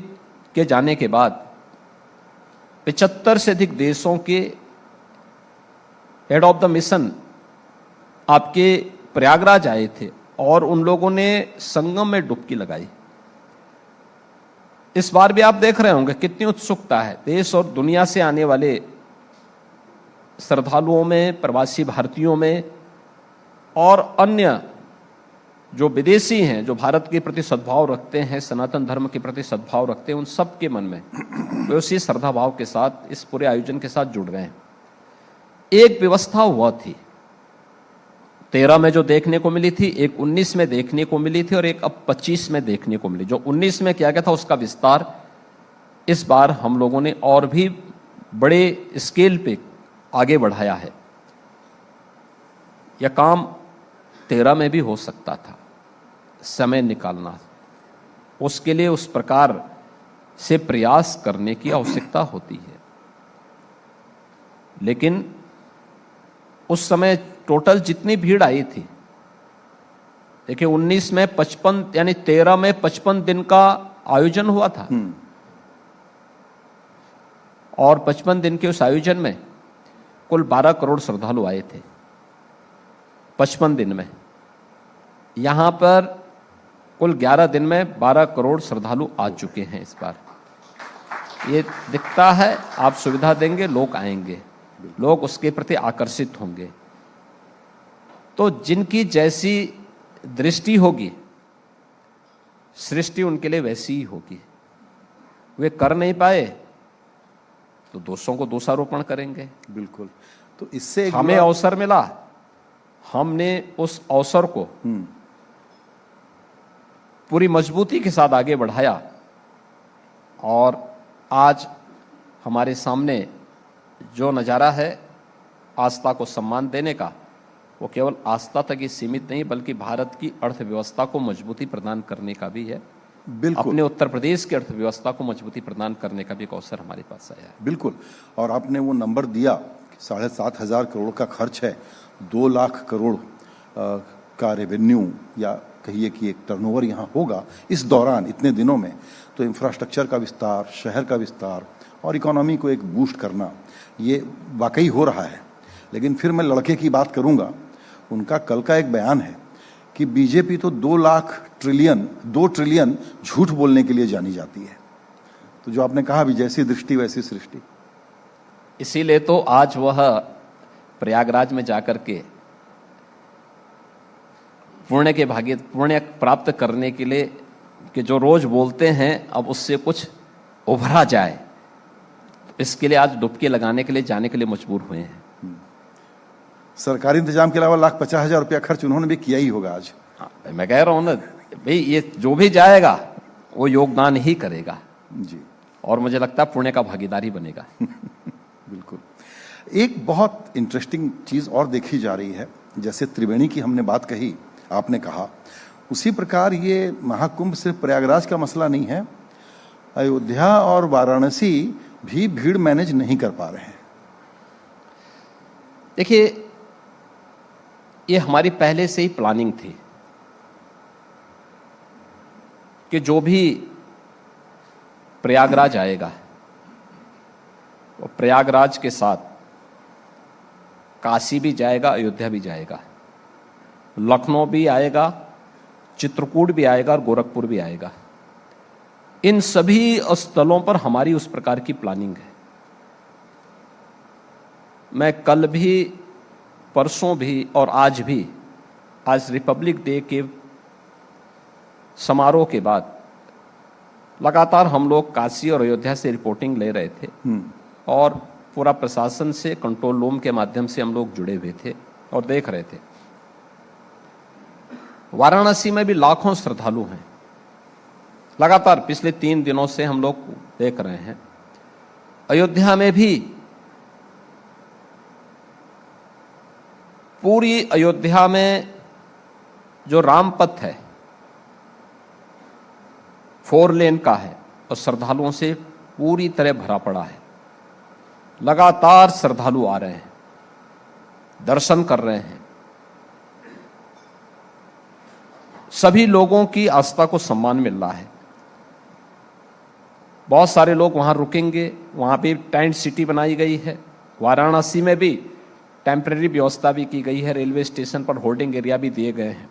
के जाने के बाद 75 से अधिक देशों के हेड ऑफ द मिशन आपके प्रयागराज आए थे और उन लोगों ने संगम में डुबकी लगाई। इस बार भी आप देख रहे होंगे कितनी उत्सुकता है देश और दुनिया से आने वाले श्रद्धालुओं में, प्रवासी भारतीयों में और अन्य जो विदेशी हैं, जो भारत के प्रति सद्भाव रखते हैं, सनातन धर्म के प्रति सद्भाव रखते हैं, उन सब के मन में वे उसी श्रद्धा भाव के साथ इस पूरे आयोजन के साथ जुड़ रहे हैं। एक व्यवस्था हुआ थी 13 में जो देखने को मिली थी, एक 19 में देखने को मिली थी और एक अब 25 में देखने को मिली। जो 19 में किया गया था उसका विस्तार इस बार हम लोगों ने और भी बड़े स्केल पे आगे बढ़ाया है। यह काम 13 में भी हो सकता था, समय निकालना, उसके लिए उस प्रकार से प्रयास करने की आवश्यकता होती है। लेकिन उस समय टोटल जितनी भीड़ आई थी, देखिए 19 में 55 यानी 13 में 55 दिन का आयोजन हुआ था और 55 दिन के उस आयोजन में कुल 12 करोड़ श्रद्धालु आए थे 55 दिन में। यहां पर कुल 11 दिन में 12 करोड़ श्रद्धालु आ चुके हैं। इस बार ये दिखता है, आप सुविधा देंगे, लोग आएंगे, लोग उसके प्रति आकर्षित होंगे। तो जिनकी जैसी दृष्टि होगी, सृष्टि उनके लिए वैसी ही होगी। वे कर नहीं पाए तो दोषों को दोषारोपण करेंगे। बिल्कुल। तो इससे हमें अवसर मिला, हमने उस अवसर को पूरी मजबूती के साथ आगे बढ़ाया और आज हमारे सामने जो नज़ारा है आस्था को सम्मान देने का, वो केवल आस्था तक ही सीमित नहीं बल्कि भारत की अर्थव्यवस्था को मजबूती प्रदान करने का भी है। बिल्कुल, अपने उत्तर प्रदेश की अर्थव्यवस्था को मजबूती प्रदान करने का भी एक अवसर हमारे पास आया है। बिल्कुल। और आपने वो नंबर दिया कि 7,500 करोड़ का खर्च है, 2 लाख करोड़ का रेवेन्यू या कहिए कि एक टर्नओवर यहाँ होगा इस दौरान, इतने दिनों में। तो इंफ्रास्ट्रक्चर का विस्तार, शहर का विस्तार और इकोनॉमी को एक बूस्ट करना, ये वाकई हो रहा है। लेकिन फिर मैं लड़के की बात करूंगा, उनका कल का एक बयान है कि बीजेपी तो 2 ट्रिलियन झूठ बोलने के लिए जानी जाती है। तो जो आपने कहा भी, जैसी दृष्टि वैसी सृष्टि। इसीलिए तो आज वह प्रयागराज में जाकर के पुण्य प्राप्त करने के लिए कि जो रोज बोलते हैं अब उससे कुछ उभरा जाए, इसके लिए आज डुबकी लगाने के लिए जाने के लिए मजबूर हुए हैं। सरकारी इंतजाम के अलावा 1,50,000 रुपया खर्च उन्होंने भी किया ही होगा आज। हाँ, मैं कह रहा हूं ना भाई, ये जो भी जाएगा वो योगदान ही करेगा जी, और मुझे लगता है पुण्य का भागीदारी बनेगा। बिल्कुल। एक बहुत इंटरेस्टिंग चीज और देखी जा रही है, जैसे त्रिवेणी की हमने बात कही, आपने कहा, उसी प्रकार ये महाकुंभ सिर्फ प्रयागराज का मसला नहीं है। अयोध्या और वाराणसी भी भीड़ मैनेज नहीं कर पा रहे हैं। देखिए, ये हमारी पहले से ही प्लानिंग थी कि जो भी प्रयागराज आएगा वो प्रयागराज के साथ काशी भी जाएगा, अयोध्या भी जाएगा, लखनऊ भी आएगा, चित्रकूट भी आएगा और गोरखपुर भी आएगा। इन सभी स्थलों पर हमारी उस प्रकार की प्लानिंग है। मैं कल भी, परसों भी और आज भी, आज रिपब्लिक डे के समारोह के बाद लगातार हम लोग काशी और अयोध्या से रिपोर्टिंग ले रहे थे और पूरा प्रशासन से कंट्रोल रूम के माध्यम से हम लोग जुड़े हुए थे और देख रहे थे। वाराणसी में भी लाखों श्रद्धालु हैं, लगातार पिछले 3 दिनों से हम लोग देख रहे हैं। अयोध्या में भी पूरी अयोध्या में जो रामपथ है 4 लेन का है और श्रद्धालुओं से पूरी तरह भरा पड़ा है। लगातार श्रद्धालु आ रहे हैं, दर्शन कर रहे हैं। सभी लोगों की आस्था को सम्मान मिल रहा है। बहुत सारे लोग वहां रुकेंगे, वहां पे टेंट सिटी बनाई गई है। वाराणसी में भी टेम्परेरी व्यवस्था भी की गई है, रेलवे स्टेशन पर होल्डिंग एरिया भी दिए गए हैं,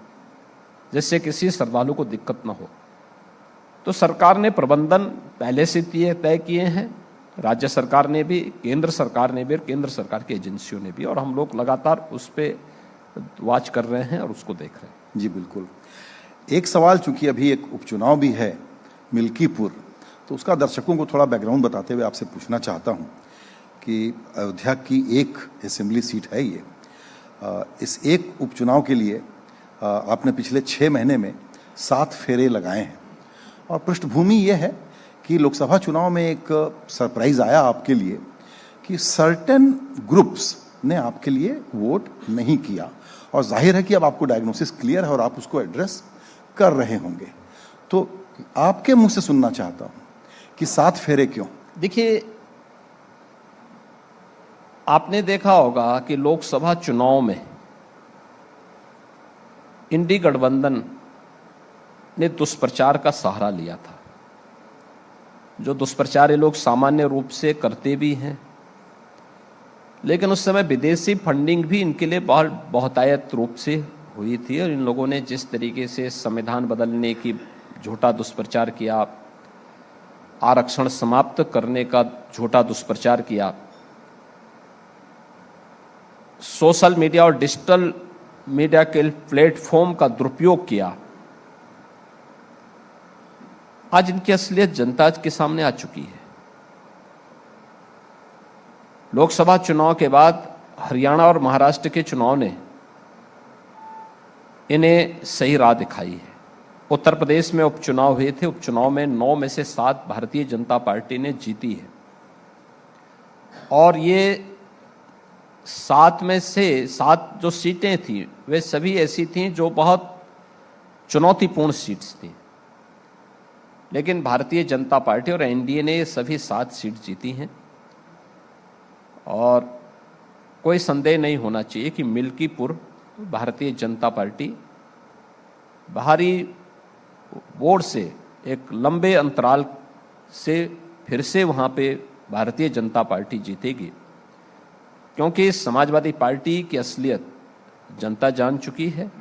जिससे किसी श्रद्धालु को दिक्कत न हो। तो सरकार ने प्रबंधन पहले से तय किए हैं, राज्य सरकार ने भी, केंद्र सरकार ने भी और केंद्र सरकार की एजेंसियों ने भी, और हम लोग लगातार उस पर वॉच कर रहे हैं और उसको देख रहे हैं। जी बिल्कुल। एक सवाल, चूंकि अभी एक उपचुनाव भी है मिल्कीपुर, तो उसका दर्शकों को थोड़ा बैकग्राउंड बताते हुए आपसे पूछना चाहता हूं कि अयोध्या की एक असेंबली सीट है ये। इस एक उपचुनाव के लिए आपने पिछले 6 महीने में 7 फेरे लगाए हैं, और पृष्ठभूमि ये है कि लोकसभा चुनाव में एक सरप्राइज आया आपके लिए कि सर्टेन ग्रुप्स ने आपके लिए वोट नहीं किया, और जाहिर है कि अब आपको डायग्नोसिस क्लियर है और आप उसको एड्रेस कर रहे होंगे। तो आपके मुंह से सुनना चाहता हूं कि 7 फेरे क्यों? देखिए, आपने देखा होगा कि लोकसभा चुनाव में इंडी गठबंधन ने दुष्प्रचार का सहारा लिया था। जो दुष्प्रचार ये लोग सामान्य रूप से करते भी हैं, लेकिन उस समय विदेशी फंडिंग भी इनके लिए बहुतायत रूप से हुई थी, और इन लोगों ने जिस तरीके से संविधान बदलने की झूठा दुष्प्रचार किया, आरक्षण समाप्त करने का झूठा दुष्प्रचार किया, सोशल मीडिया और डिजिटल मीडिया के प्लेटफॉर्म का दुरुपयोग किया, आज इनकी असलियत जनता के सामने आ चुकी है। लोकसभा चुनाव के बाद हरियाणा और महाराष्ट्र के चुनाव ने इन्हें सही राह दिखाई है। उत्तर प्रदेश में उपचुनाव हुए थे, उपचुनाव में 9 में से 7 भारतीय जनता पार्टी ने जीती है, और ये 7 में से 7 जो सीटें थी वे सभी ऐसी थीं जो बहुत चुनौतीपूर्ण सीट्स थी, लेकिन भारतीय जनता पार्टी और एनडीए ने ये सभी 7 सीट जीती हैं। और कोई संदेह नहीं होना चाहिए कि मिल्कीपुर भारतीय जनता पार्टी बाहरी वोट से एक लंबे अंतराल से फिर से वहाँ पे भारतीय जनता पार्टी जीतेगी, क्योंकि समाजवादी पार्टी की असलियत जनता जान चुकी है,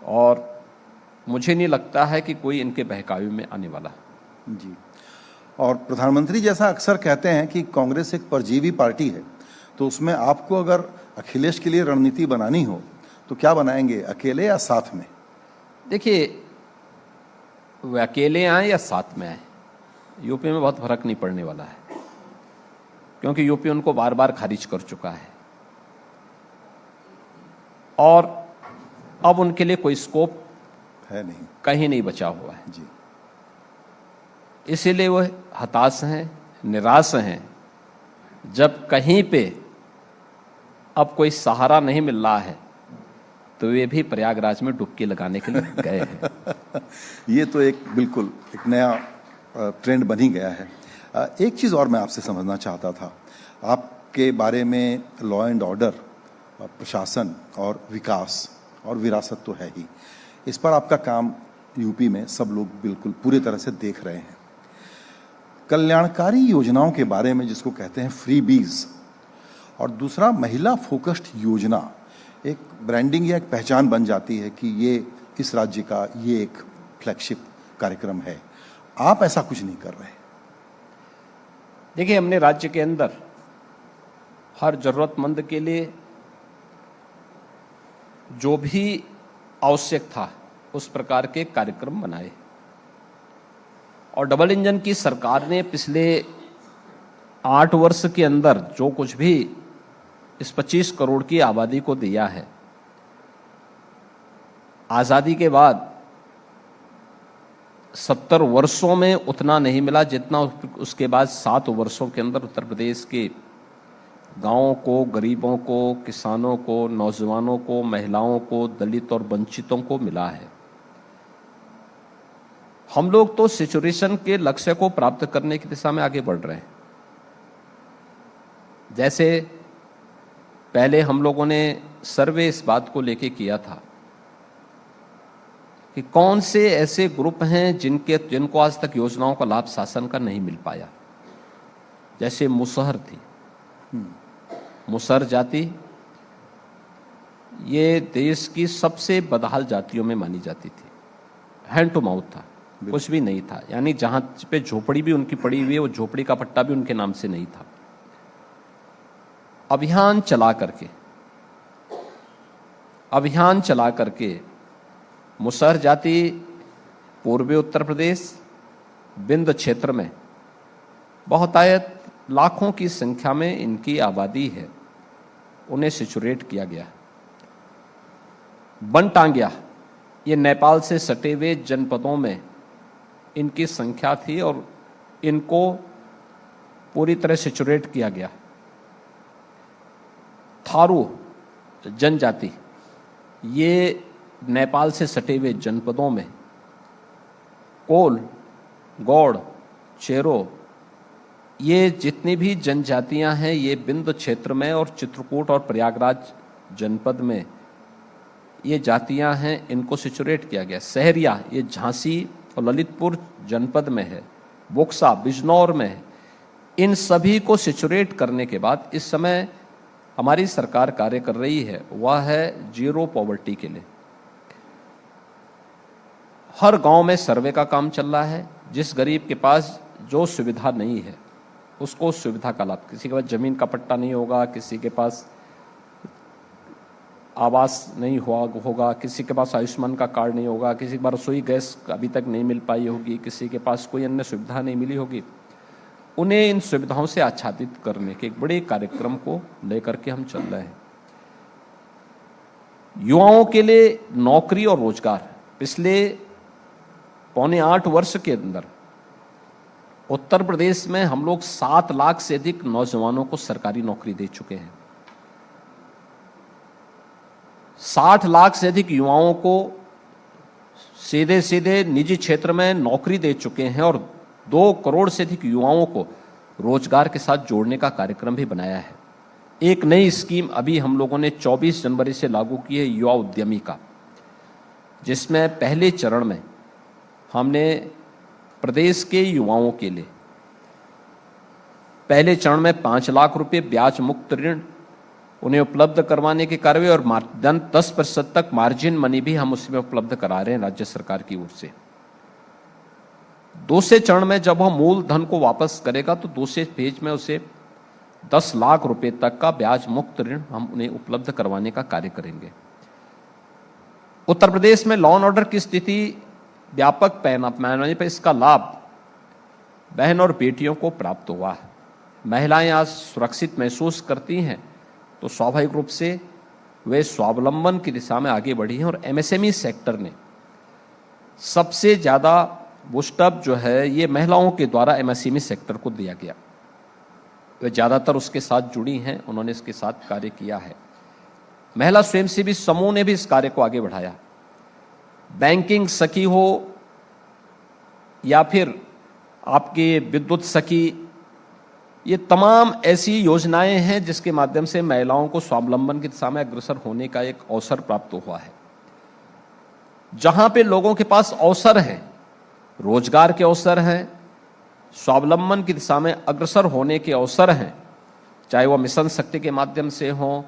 और मुझे नहीं लगता है कि कोई इनके बहकावे में आने वाला है। जी, और प्रधानमंत्री जैसा अक्सर कहते हैं कि कांग्रेस एक परजीवी पार्टी है, तो उसमें आपको अगर अखिलेश के लिए रणनीति बनानी हो तो क्या बनाएंगे, अकेले या साथ में? देखिए, वे अकेले आए या साथ में आए, यूपी में बहुत फर्क नहीं पड़ने वाला है, क्योंकि यूपी उनको बार बार खारिज कर चुका है, और अब उनके लिए कोई स्कोप है नहीं, कहीं नहीं बचा हुआ है। जी, इसीलिए वो हताश हैं, निराश हैं। जब कहीं पे अब कोई सहारा नहीं मिल रहा है, तो वे भी प्रयागराज में डुबकी लगाने के लिए गए हैं। ये तो एक बिल्कुल एक नया ट्रेंड बन ही गया है। एक चीज़ और मैं आपसे समझना चाहता था, आपके बारे में लॉ एंड ऑर्डर, प्रशासन और विकास और विरासत तो है ही, इस पर आपका काम यूपी में सब लोग बिल्कुल पूरी तरह से देख रहे हैं। कल्याणकारी योजनाओं के बारे में, जिसको कहते हैं फ्री बीज, और दूसरा महिला फोकस्ड योजना, एक ब्रांडिंग या एक पहचान बन जाती है कि ये इस राज्य का ये एक फ्लैगशिप कार्यक्रम है। आप ऐसा कुछ नहीं कर रहे। देखिए, हमने राज्य के अंदर हर जरूरतमंद के लिए जो भी आवश्यक था उस प्रकार के कार्यक्रम बनाए, और डबल इंजन की सरकार ने पिछले 8 वर्ष के अंदर जो कुछ भी इस 25 करोड़ की आबादी को दिया है, आजादी के बाद 70 वर्षों में उतना नहीं मिला जितना उसके बाद 7 वर्षों के अंदर उत्तर प्रदेश के गांवों को, गरीबों को, किसानों को, नौजवानों को, महिलाओं को, दलित और वंचितों को मिला है। हम लोग तो सिचुएशन के लक्ष्य को प्राप्त करने की दिशा में आगे बढ़ रहे हैं। जैसे पहले हम लोगों ने सर्वे इस बात को लेके किया था कि कौन से ऐसे ग्रुप हैं जिनको आज तक योजनाओं का लाभ शासन का नहीं मिल पाया। जैसे मुसहर थी, मुसहर जाति ये देश की सबसे बदहाल जातियों में मानी जाती थी। हैंड टू माउथ था, कुछ भी नहीं था, यानी जहां पे झोपड़ी भी उनकी पड़ी हुई है वो झोपड़ी का पट्टा भी उनके नाम से नहीं था। अभियान चला करके मुसहर जाति पूर्वी उत्तर प्रदेश बिंद क्षेत्र में बहुतायत लाखों की संख्या में इनकी आबादी है, उन्हें सिचुरेट किया गया। बनटांगिया ये नेपाल से सटे हुए जनपदों में इनकी संख्या थी और इनको पूरी तरह सिचुरेट किया गया। थारू जनजाति ये नेपाल से सटे हुए जनपदों में कोल, गौड़, चेरो ये जितनी भी जनजातियां हैं ये बिंद क्षेत्र में और चित्रकूट और प्रयागराज जनपद में ये जातियां हैं, इनको सिचुरेट किया गया। सहरिया ये झांसी और ललितपुर जनपद में है, बोक्सा बिजनौर में है। इन सभी को सिचुरेट करने के बाद इस समय हमारी सरकार कार्य कर रही है वह है जीरो पॉवर्टी के लिए। हर गांव में सर्वे का काम चल रहा है। जिस गरीब के पास जो सुविधा नहीं है उसको सुविधा का लाभ, किसी के पास जमीन का पट्टा नहीं होगा, किसी के पास आवास नहीं होगा, किसी के पास आयुष्मान का कार्ड नहीं होगा, किसी के पास रसोई गैस अभी तक नहीं मिल पाई होगी, किसी के पास कोई अन्य सुविधा नहीं मिली होगी, उन्हें इन सुविधाओं से आच्छादित करने के एक बड़े कार्यक्रम को लेकर के हम चल रहे हैं। युवाओं के लिए नौकरी और रोजगार, पिछले 7.25 वर्ष के अंदर उत्तर प्रदेश में हम लोग 7 लाख से अधिक नौजवानों को सरकारी नौकरी दे चुके हैं। 60 लाख से अधिक युवाओं को सीधे सीधे निजी क्षेत्र में नौकरी दे चुके हैं और 2 करोड़ से अधिक युवाओं को रोजगार के साथ जोड़ने का कार्यक्रम भी बनाया है। एक नई स्कीम अभी हम लोगों ने 24 जनवरी से लागू की है, युवा उद्यमी का, जिसमें पहले चरण में हमने प्रदेश के युवाओं के लिए पहले चरण में 5 लाख रुपए ब्याज मुक्त ऋण उन्हें उपलब्ध करवाने के कार्य और 10% तक मार्जिन मनी भी हम उसमें उपलब्ध करा रहे हैं राज्य सरकार की ओर से। दूसरे चरण में जब हम मूल धन को वापस करेगा तो दूसरे फेज में उसे 10 लाख रुपए तक का ब्याज मुक्त ऋण हम उन्हें उपलब्ध करवाने का कार्य करेंगे। उत्तर प्रदेश में लॉ एंड ऑर्डर की स्थिति व्यापक पैमाने पर इसका लाभ बहन और बेटियों को प्राप्त हुआ है। महिलाएं आज सुरक्षित महसूस करती हैं तो स्वाभाविक रूप से वे स्वावलंबन की दिशा में आगे बढ़ी हैं और एमएसएमई सेक्टर ने सबसे ज्यादा बूस्टअप जो है ये महिलाओं के द्वारा एमएसएमई सेक्टर को दिया गया। वे ज्यादातर उसके साथ जुड़ी हैं, उन्होंने इसके साथ कार्य किया है। महिला स्वयंसेवी समूह ने भी इस कार्य को आगे बढ़ाया। बैंकिंग सखी हो या फिर आपके विद्युत सखी, ये तमाम ऐसी योजनाएं हैं जिसके माध्यम से महिलाओं को स्वावलंबन की दिशा में अग्रसर होने का एक अवसर प्राप्त हुआ है। जहां पे लोगों के पास अवसर है, रोजगार के अवसर हैं, स्वावलंबन की दिशा में अग्रसर होने के अवसर हैं, चाहे वह मिशन शक्ति के माध्यम से हो,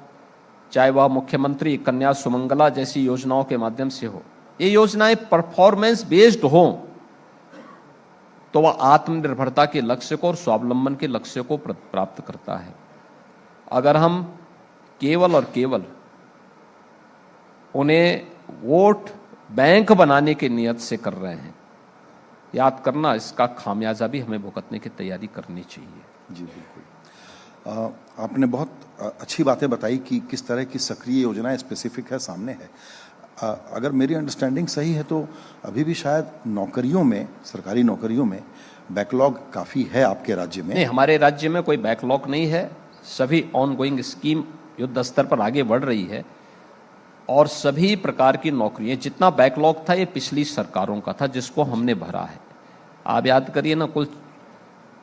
चाहे वह मुख्यमंत्री कन्या सुमंगला जैसी योजनाओं के माध्यम से हो, ये योजनाएं परफॉर्मेंस बेस्ड हो तो वह आत्मनिर्भरता के लक्ष्य को और स्वावलंबन के लक्ष्य को प्राप्त करता है। अगर हम केवल और केवल उन्हें वोट बैंक बनाने की नियत से कर रहे हैं, याद करना इसका खामियाजा भी हमें भुगतने की तैयारी करनी चाहिए। जी बिल्कुल, आपने बहुत अच्छी बातें बताई कि किस तरह की सक्रिय योजनाएं स्पेसिफिक है, सामने है। अगर मेरी अंडरस्टैंडिंग सही है तो अभी भी शायद नौकरियों में, सरकारी नौकरियों में बैकलॉग काफ़ी है आपके राज्य में। नहीं, हमारे राज्य में कोई बैकलॉग नहीं है। सभी ऑनगोइंग स्कीम युद्ध स्तर पर आगे बढ़ रही है और सभी प्रकार की नौकरियां, जितना बैकलॉग था ये पिछली सरकारों का था जिसको हमने भरा है। आप याद करिए ना, कुल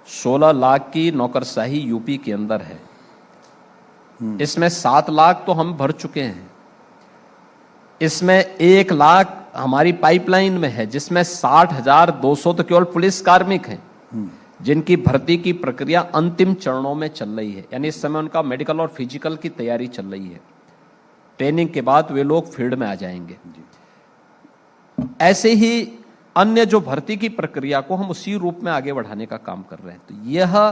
16 लाख की नौकरशाही यूपी के अंदर है, इसमें 7 लाख तो हम भर चुके हैं, इसमें 1 लाख हमारी पाइपलाइन में है, जिसमें 60,200 तो केवल पुलिस कार्मिक हैं जिनकी भर्ती की प्रक्रिया अंतिम चरणों में चल रही है। यानी इस समय उनका मेडिकल और फिजिकल की तैयारी चल रही है। ट्रेनिंग के बाद वे लोग फील्ड में आ जाएंगे। ऐसे ही अन्य जो भर्ती की प्रक्रिया को हम उसी रूप में आगे बढ़ाने का काम कर रहे हैं। तो यह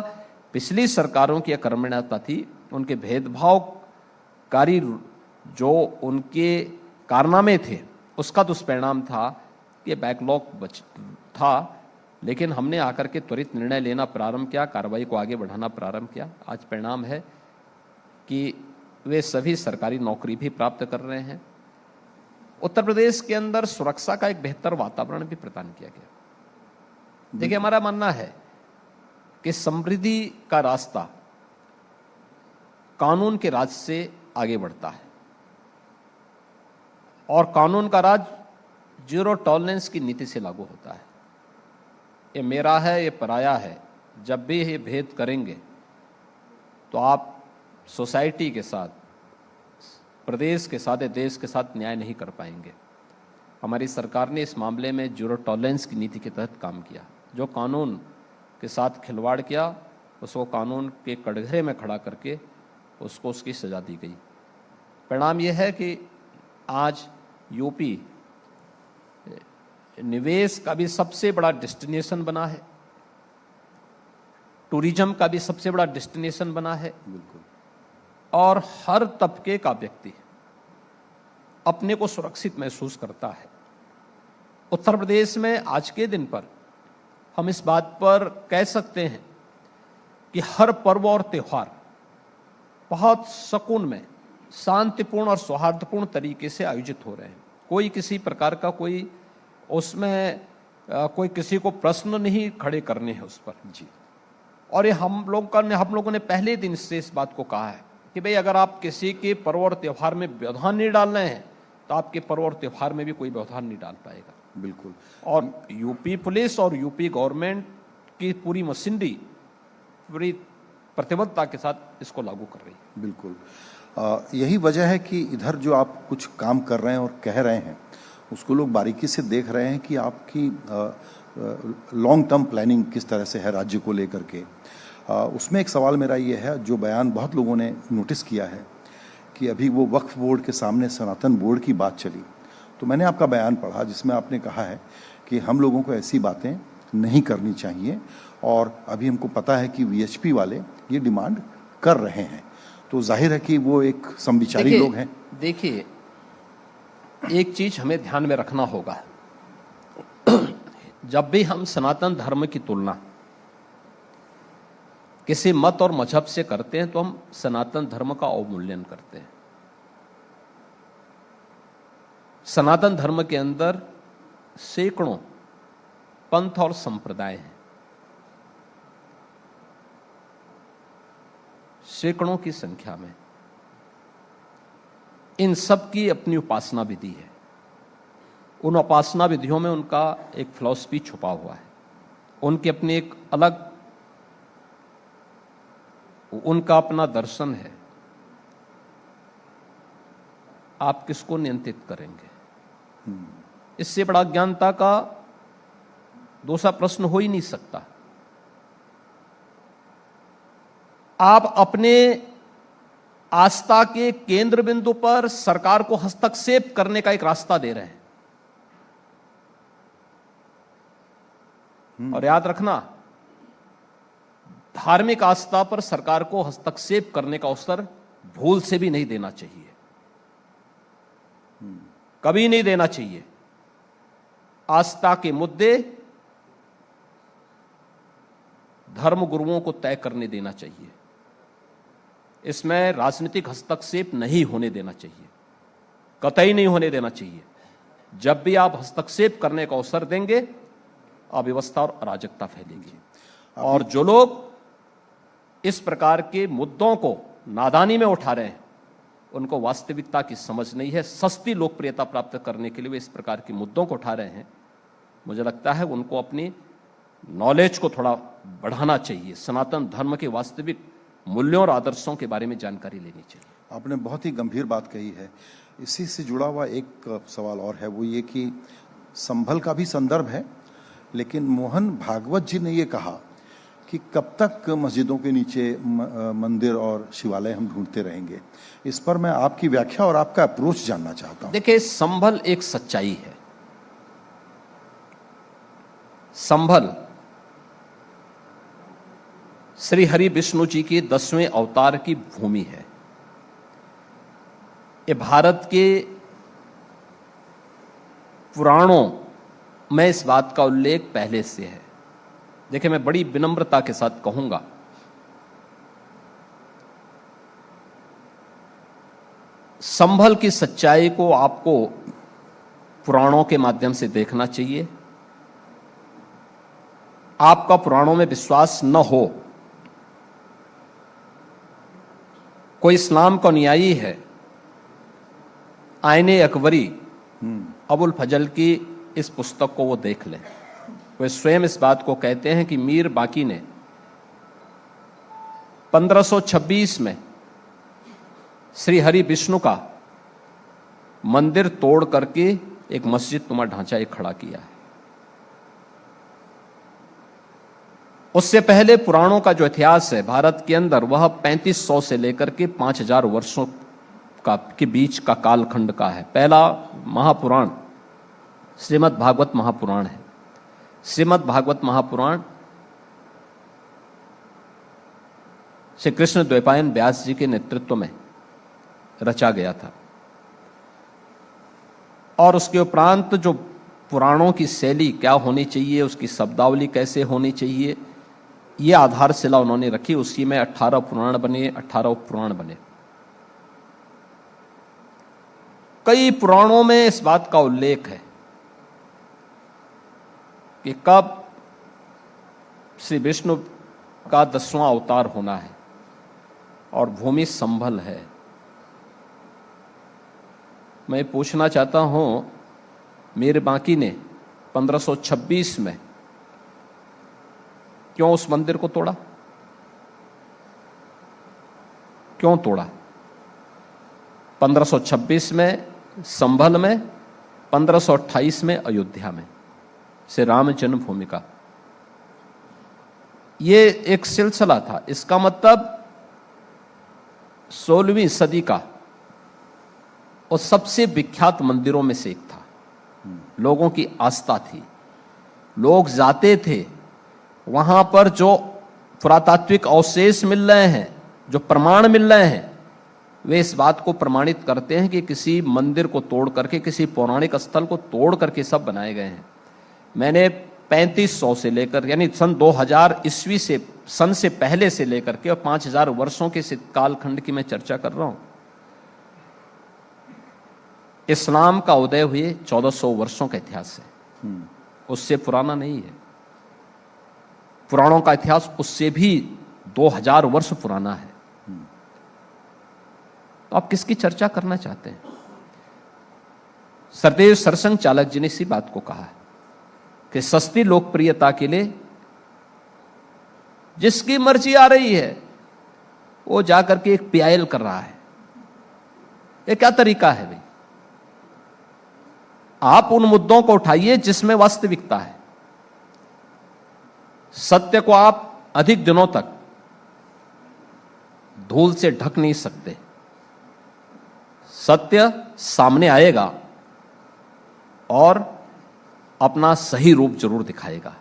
पिछली सरकारों की अकर्मण्यता थी, उनके भेदभावकारी जो उनके कारनामे थे, उसका दुष्परिणाम था कि बैकलॉग था। लेकिन हमने आकर के त्वरित निर्णय लेना प्रारंभ किया, कार्रवाई को आगे बढ़ाना प्रारंभ किया। आज परिणाम है कि वे सभी सरकारी नौकरी भी प्राप्त कर रहे हैं। उत्तर प्रदेश के अंदर सुरक्षा का एक बेहतर वातावरण भी प्रदान किया गया। देखिए, हमारा मानना है कि समृद्धि का रास्ता कानून के राज से आगे बढ़ता है, और कानून का राज जीरो टॉलरेंस की नीति से लागू होता है। ये मेरा है, ये पराया है, जब भी ये भेद करेंगे तो आप सोसाइटी के साथ, प्रदेश के साथ, देश के साथ न्याय नहीं कर पाएंगे। हमारी सरकार ने इस मामले में जीरो टॉलरेंस की नीति के तहत काम किया। जो कानून के साथ खिलवाड़ किया उसको कानून के कटघरे में खड़ा करके उसको उसकी सजा दी गई। परिणाम यह है कि आज यूपी निवेश का भी सबसे बड़ा डेस्टिनेशन बना है, टूरिज्म का भी सबसे बड़ा डेस्टिनेशन बना है। बिल्कुल। और हर तबके का व्यक्ति अपने को सुरक्षित महसूस करता है। उत्तर प्रदेश में आज के दिन पर हम इस बात पर कह सकते हैं कि हर पर्व और त्योहार बहुत सुकून में, शांतिपूर्ण और सौहार्दपूर्ण तरीके से आयोजित हो रहे हैं। कोई किसी प्रकार का कोई उसमें कोई किसी को प्रश्न नहीं खड़े करने हैं उस पर जी। और ये हम लोगों ने पहले दिन से इस बात को कहा है कि भाई, अगर आप किसी के पर्व और त्योहार में व्यवधान नहीं डाल रहे हैं तो आपके पर्व और त्योहार में भी कोई व्यवधान नहीं डाल पाएगा। बिल्कुल। और यूपी पुलिस और यूपी गवर्नमेंट की पूरी मशीनरी पूरी प्रतिबद्धता के साथ इसको लागू कर रही है। बिल्कुल। यही वजह है कि इधर जो आप कुछ काम कर रहे हैं और कह रहे हैं उसको लोग बारीकी से देख रहे हैं कि आपकी लॉन्ग टर्म प्लानिंग किस तरह से है राज्य को लेकर के। उसमें एक सवाल मेरा ये है, जो बयान बहुत लोगों ने नोटिस किया है कि अभी वो वक्फ बोर्ड के सामने सनातन बोर्ड की बात चली, तो मैंने आपका बयान पढ़ा जिसमें आपने कहा है कि हम लोगों को ऐसी बातें नहीं करनी चाहिए, और अभी हमको पता है कि वीएचपी वाले ये डिमांड कर रहे हैं, तो जाहिर है कि वो एक समविचारी लोग हैं। देखिए, एक चीज हमें ध्यान में रखना होगा, जब भी हम सनातन धर्म की तुलना किसी मत और मजहब से करते हैं तो हम सनातन धर्म का अवमूल्यन करते हैं। सनातन धर्म के अंदर सैकड़ों पंथ और संप्रदाय हैं, सैकड़ों की संख्या में। इन सब की अपनी उपासना विधि है। उन उपासना विधियों में उनका एक फिलॉसफी छुपा हुआ है, उनकी अपनी एक अलग, उनका अपना दर्शन है। आप किसको नियंत्रित करेंगे? इससे बड़ा अज्ञानता का दूसरा प्रश्न हो ही नहीं सकता। आप अपने आस्था के केंद्र बिंदु पर सरकार को हस्तक्षेप करने का एक रास्ता दे रहे हैं। और याद रखना, धार्मिक आस्था पर सरकार को हस्तक्षेप करने का अवसर भूल से भी नहीं देना चाहिए, कभी नहीं देना चाहिए। आस्था के मुद्दे धर्म गुरुओं को तय करने देना चाहिए। इसमें राजनीतिक हस्तक्षेप नहीं होने देना चाहिए, कतई नहीं होने देना चाहिए। जब भी आप हस्तक्षेप करने का अवसर देंगे, अव्यवस्था और अराजकता फैलेगी। और जो लोग इस प्रकार के मुद्दों को नादानी में उठा रहे हैं, उनको वास्तविकता की समझ नहीं है। सस्ती लोकप्रियता प्राप्त करने के लिए वे इस प्रकार के मुद्दों को उठा रहे हैं। मुझे लगता है उनको अपनी नॉलेज को थोड़ा बढ़ाना चाहिए, सनातन धर्म के वास्तविक मूल्यों और आदर्शों के बारे में जानकारी लेनी चाहिए। आपने बहुत ही गंभीर बात कही है। इसी से जुड़ा हुआ एक सवाल और है, वो ये कि संभल का भी संदर्भ है, लेकिन मोहन भागवत जी ने ये कहा कि कब तक मस्जिदों के नीचे मंदिर और शिवालय हम ढूंढते रहेंगे। इस पर मैं आपकी व्याख्या और आपका अप्रोच जानना चाहता हूं। देखिए, संभल एक सच्चाई है। संभल श्री हरि विष्णु जी के 10वें अवतार की भूमि है। ये भारत के पुराणों में इस बात का उल्लेख पहले से है। देखिए, मैं बड़ी विनम्रता के साथ कहूंगा, संभल की सच्चाई को आपको पुराणों के माध्यम से देखना चाहिए। आपका पुराणों में विश्वास न हो, कोई इस्लाम का अनुयायी है, आईने अकबरी अबुल फजल की इस पुस्तक को वो देख लें। वे स्वयं इस बात को कहते हैं कि मीर बाकी ने 1526 में श्री हरि विष्णु का मंदिर तोड़ करके एक मस्जिद नुमा ढांचा एक खड़ा किया है। उससे पहले पुराणों का जो इतिहास है भारत के अंदर, वह 3500 से लेकर के 5000 वर्षों का के बीच का कालखंड का है। पहला महापुराण श्रीमद् भागवत महापुराण है। श्रीमद् भागवत महापुराण श्री कृष्ण द्वैपायन व्यास जी के नेतृत्व में रचा गया था, और उसके उपरांत जो पुराणों की शैली क्या होनी चाहिए, उसकी शब्दावली कैसे होनी चाहिए, ये आधारशिला उन्होंने रखी। उसी में 18 पुराण बने, 18 उपपुराण बने। कई पुराणों में इस बात का उल्लेख है कि कब श्री विष्णु का 10वां अवतार होना है, और भूमि संभल है। मैं पूछना चाहता हूं, मीर बाकी ने 1526 में क्यों उस मंदिर को तोड़ा? क्यों तोड़ा? 1526 में संभल में, 1528 में अयोध्या में से राम जन्मभूमि का ये एक सिलसिला था। इसका मतलब 16वीं सदी का और सबसे विख्यात मंदिरों में से एक था। लोगों की आस्था थी, लोग जाते थे वहां पर। जो पुरातात्विक अवशेष मिल रहे हैं, जो प्रमाण मिल रहे हैं, वे इस बात को प्रमाणित करते हैं कि किसी मंदिर को तोड़ करके, किसी पौराणिक स्थल को तोड़ करके सब बनाए गए हैं। मैंने 3500 से लेकर, यानी सन 2000 ईस्वी से, सन से पहले से लेकर के, और 5000 वर्षों के कालखंड की मैं चर्चा कर रहा हूं। इस्लाम का उदय हुए 1400 वर्षों का इतिहास है, उससे पुराना नहीं है। पुराणों का इतिहास उससे भी 2000 वर्ष पुराना है। तो आप किसकी चर्चा करना चाहते हैं? सरदेव सरसंघ चालक जी ने इसी बात को कहा कि सस्ती लोकप्रियता के लिए जिसकी मर्जी आ रही है वो जाकर के एक पीआईएल कर रहा है। ये क्या तरीका है भाई? आप उन मुद्दों को उठाइए जिसमें वास्तविकता है। सत्य को आप अधिक दिनों तक धूल से ढक नहीं सकते। सत्य सामने आएगा और अपना सही रूप जरूर दिखाएगा।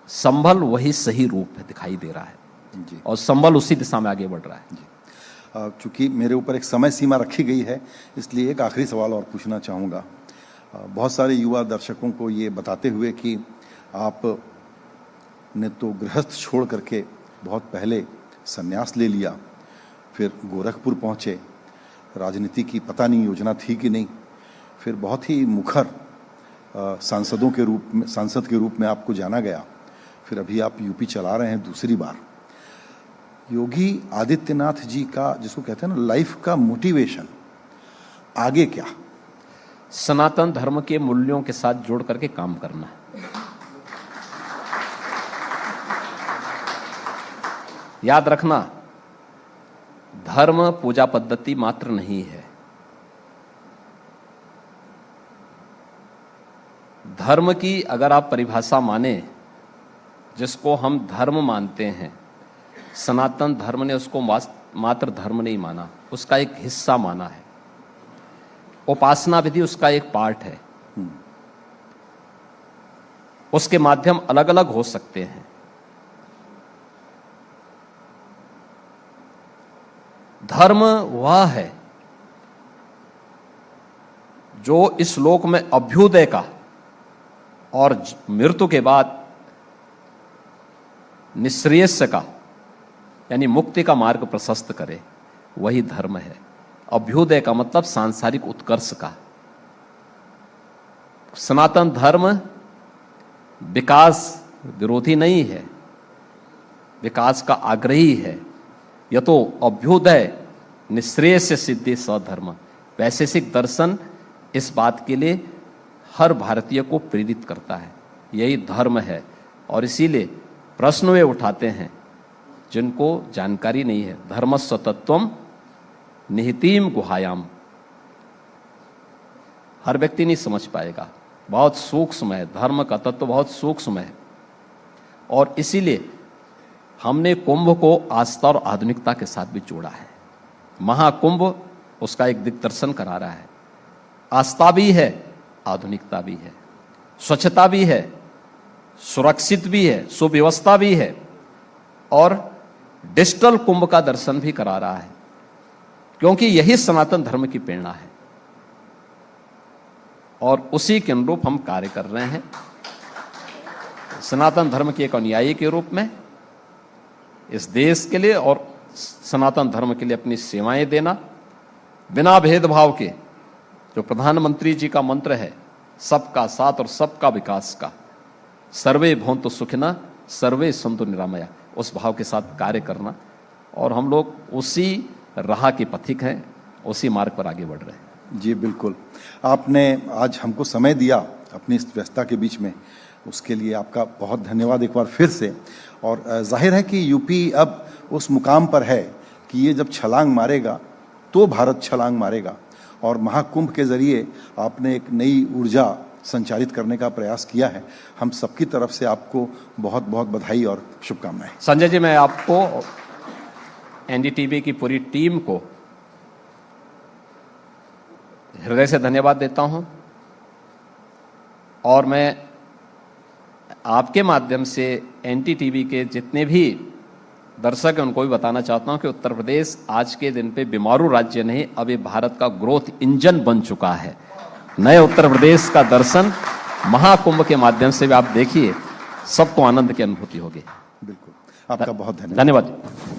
संभल वही सही रूप है, दिखाई दे रहा है जी। और संभल उसी दिशा में आगे बढ़ रहा है जी। चूंकि मेरे ऊपर एक समय सीमा रखी गई है, इसलिए एक आखिरी सवाल और पूछना चाहूँगा। बहुत सारे युवा दर्शकों को ये बताते हुए कि आप ने तो गृहस्थ छोड़ करके बहुत पहले संन्यास ले लिया, फिर गोरखपुर पहुँचे, राजनीति की पता नहीं योजना थी कि नहीं, फिर बहुत ही मुखर सांसद के रूप में आपको जाना गया, फिर अभी आप यूपी चला रहे हैं दूसरी बार। योगी आदित्यनाथ जी का, जिसको कहते हैं ना, लाइफ का मोटिवेशन आगे क्या? सनातन धर्म के मूल्यों के साथ जोड़ करके काम करना है। याद रखना, धर्म पूजा पद्धति मात्र नहीं है। धर्म की अगर आप परिभाषा माने, जिसको हम धर्म मानते हैं, सनातन धर्म ने उसको मात्र धर्म नहीं माना, उसका एक हिस्सा माना है। उपासना विधि उसका एक पार्ट है। उसके माध्यम अलग अलग हो सकते हैं। धर्म वह है जो इस लोक में अभ्युदय का और मृत्यु के बाद निःश्रेयस का यानी मुक्ति का मार्ग प्रशस्त करे, वही धर्म है। अभ्युदय का मतलब सांसारिक उत्कर्ष का। सनातन धर्म विकास विरोधी नहीं है, विकास का आग्रही है। यह तो अभ्युदय निःश्रेयस सिद्धि सधर्म, वैशेषिक दर्शन इस बात के लिए हर भारतीय को प्रेरित करता है। यही धर्म है। और इसीलिए प्रश्न वे उठाते हैं जिनको जानकारी नहीं है। धर्मस्य तत्वम निहितीम गुहायाम। हर व्यक्ति नहीं समझ पाएगा, बहुत सूक्ष्म है। धर्म का तत्व बहुत सूक्ष्म है। और इसीलिए हमने कुंभ को आस्था और आधुनिकता के साथ भी जोड़ा है। महाकुंभ उसका एक दिग्दर्शन करा रहा है। आस्था भी है, आधुनिकता भी है, स्वच्छता भी है, सुरक्षित भी है, सुव्यवस्था भी है, और डिजिटल कुंभ का दर्शन भी करा रहा है, क्योंकि यही सनातन धर्म की प्रेरणा है। और उसी के अनुरूप हम कार्य कर रहे हैं। सनातन धर्म के एक अनुयायी के रूप में इस देश के लिए और सनातन धर्म के लिए अपनी सेवाएं देना, बिना भेदभाव के, जो प्रधानमंत्री जी का मंत्र है, सबका साथ और सबका विकास का, सर्वे भवन्तु सुखिनः सर्वे सन्तु निरामया, उस भाव के साथ कार्य करना। और हम लोग उसी राह के पथिक हैं, उसी मार्ग पर आगे बढ़ रहे हैं। जी बिल्कुल, आपने आज हमको समय दिया अपनी इस व्यस्तता के बीच में, उसके लिए आपका बहुत धन्यवाद एक बार फिर से। और जाहिर है कि यूपी अब उस मुकाम पर है कि ये जब छलांग मारेगा तो भारत छलांग मारेगा। और महाकुंभ के जरिए आपने एक नई ऊर्जा संचारित करने का प्रयास किया है। हम सबकी तरफ से आपको बहुत बहुत बधाई और शुभकामनाएं। संजय जी, मैं आपको एनडीटीवी की पूरी टीम को हृदय से धन्यवाद देता हूं। और मैं आपके माध्यम से एनडीटीवी के जितने भी दर्शक हैं उनको भी बताना चाहता हूं कि उत्तर प्रदेश आज के दिन पे बीमारू राज्य नहीं, अब ये भारत का ग्रोथ इंजन बन चुका है। नए उत्तर प्रदेश का दर्शन महाकुंभ के माध्यम से भी आप देखिए, सबको आनंद की अनुभूति होगी। बिल्कुल, आपका बहुत धन्यवाद। धन्यवाद।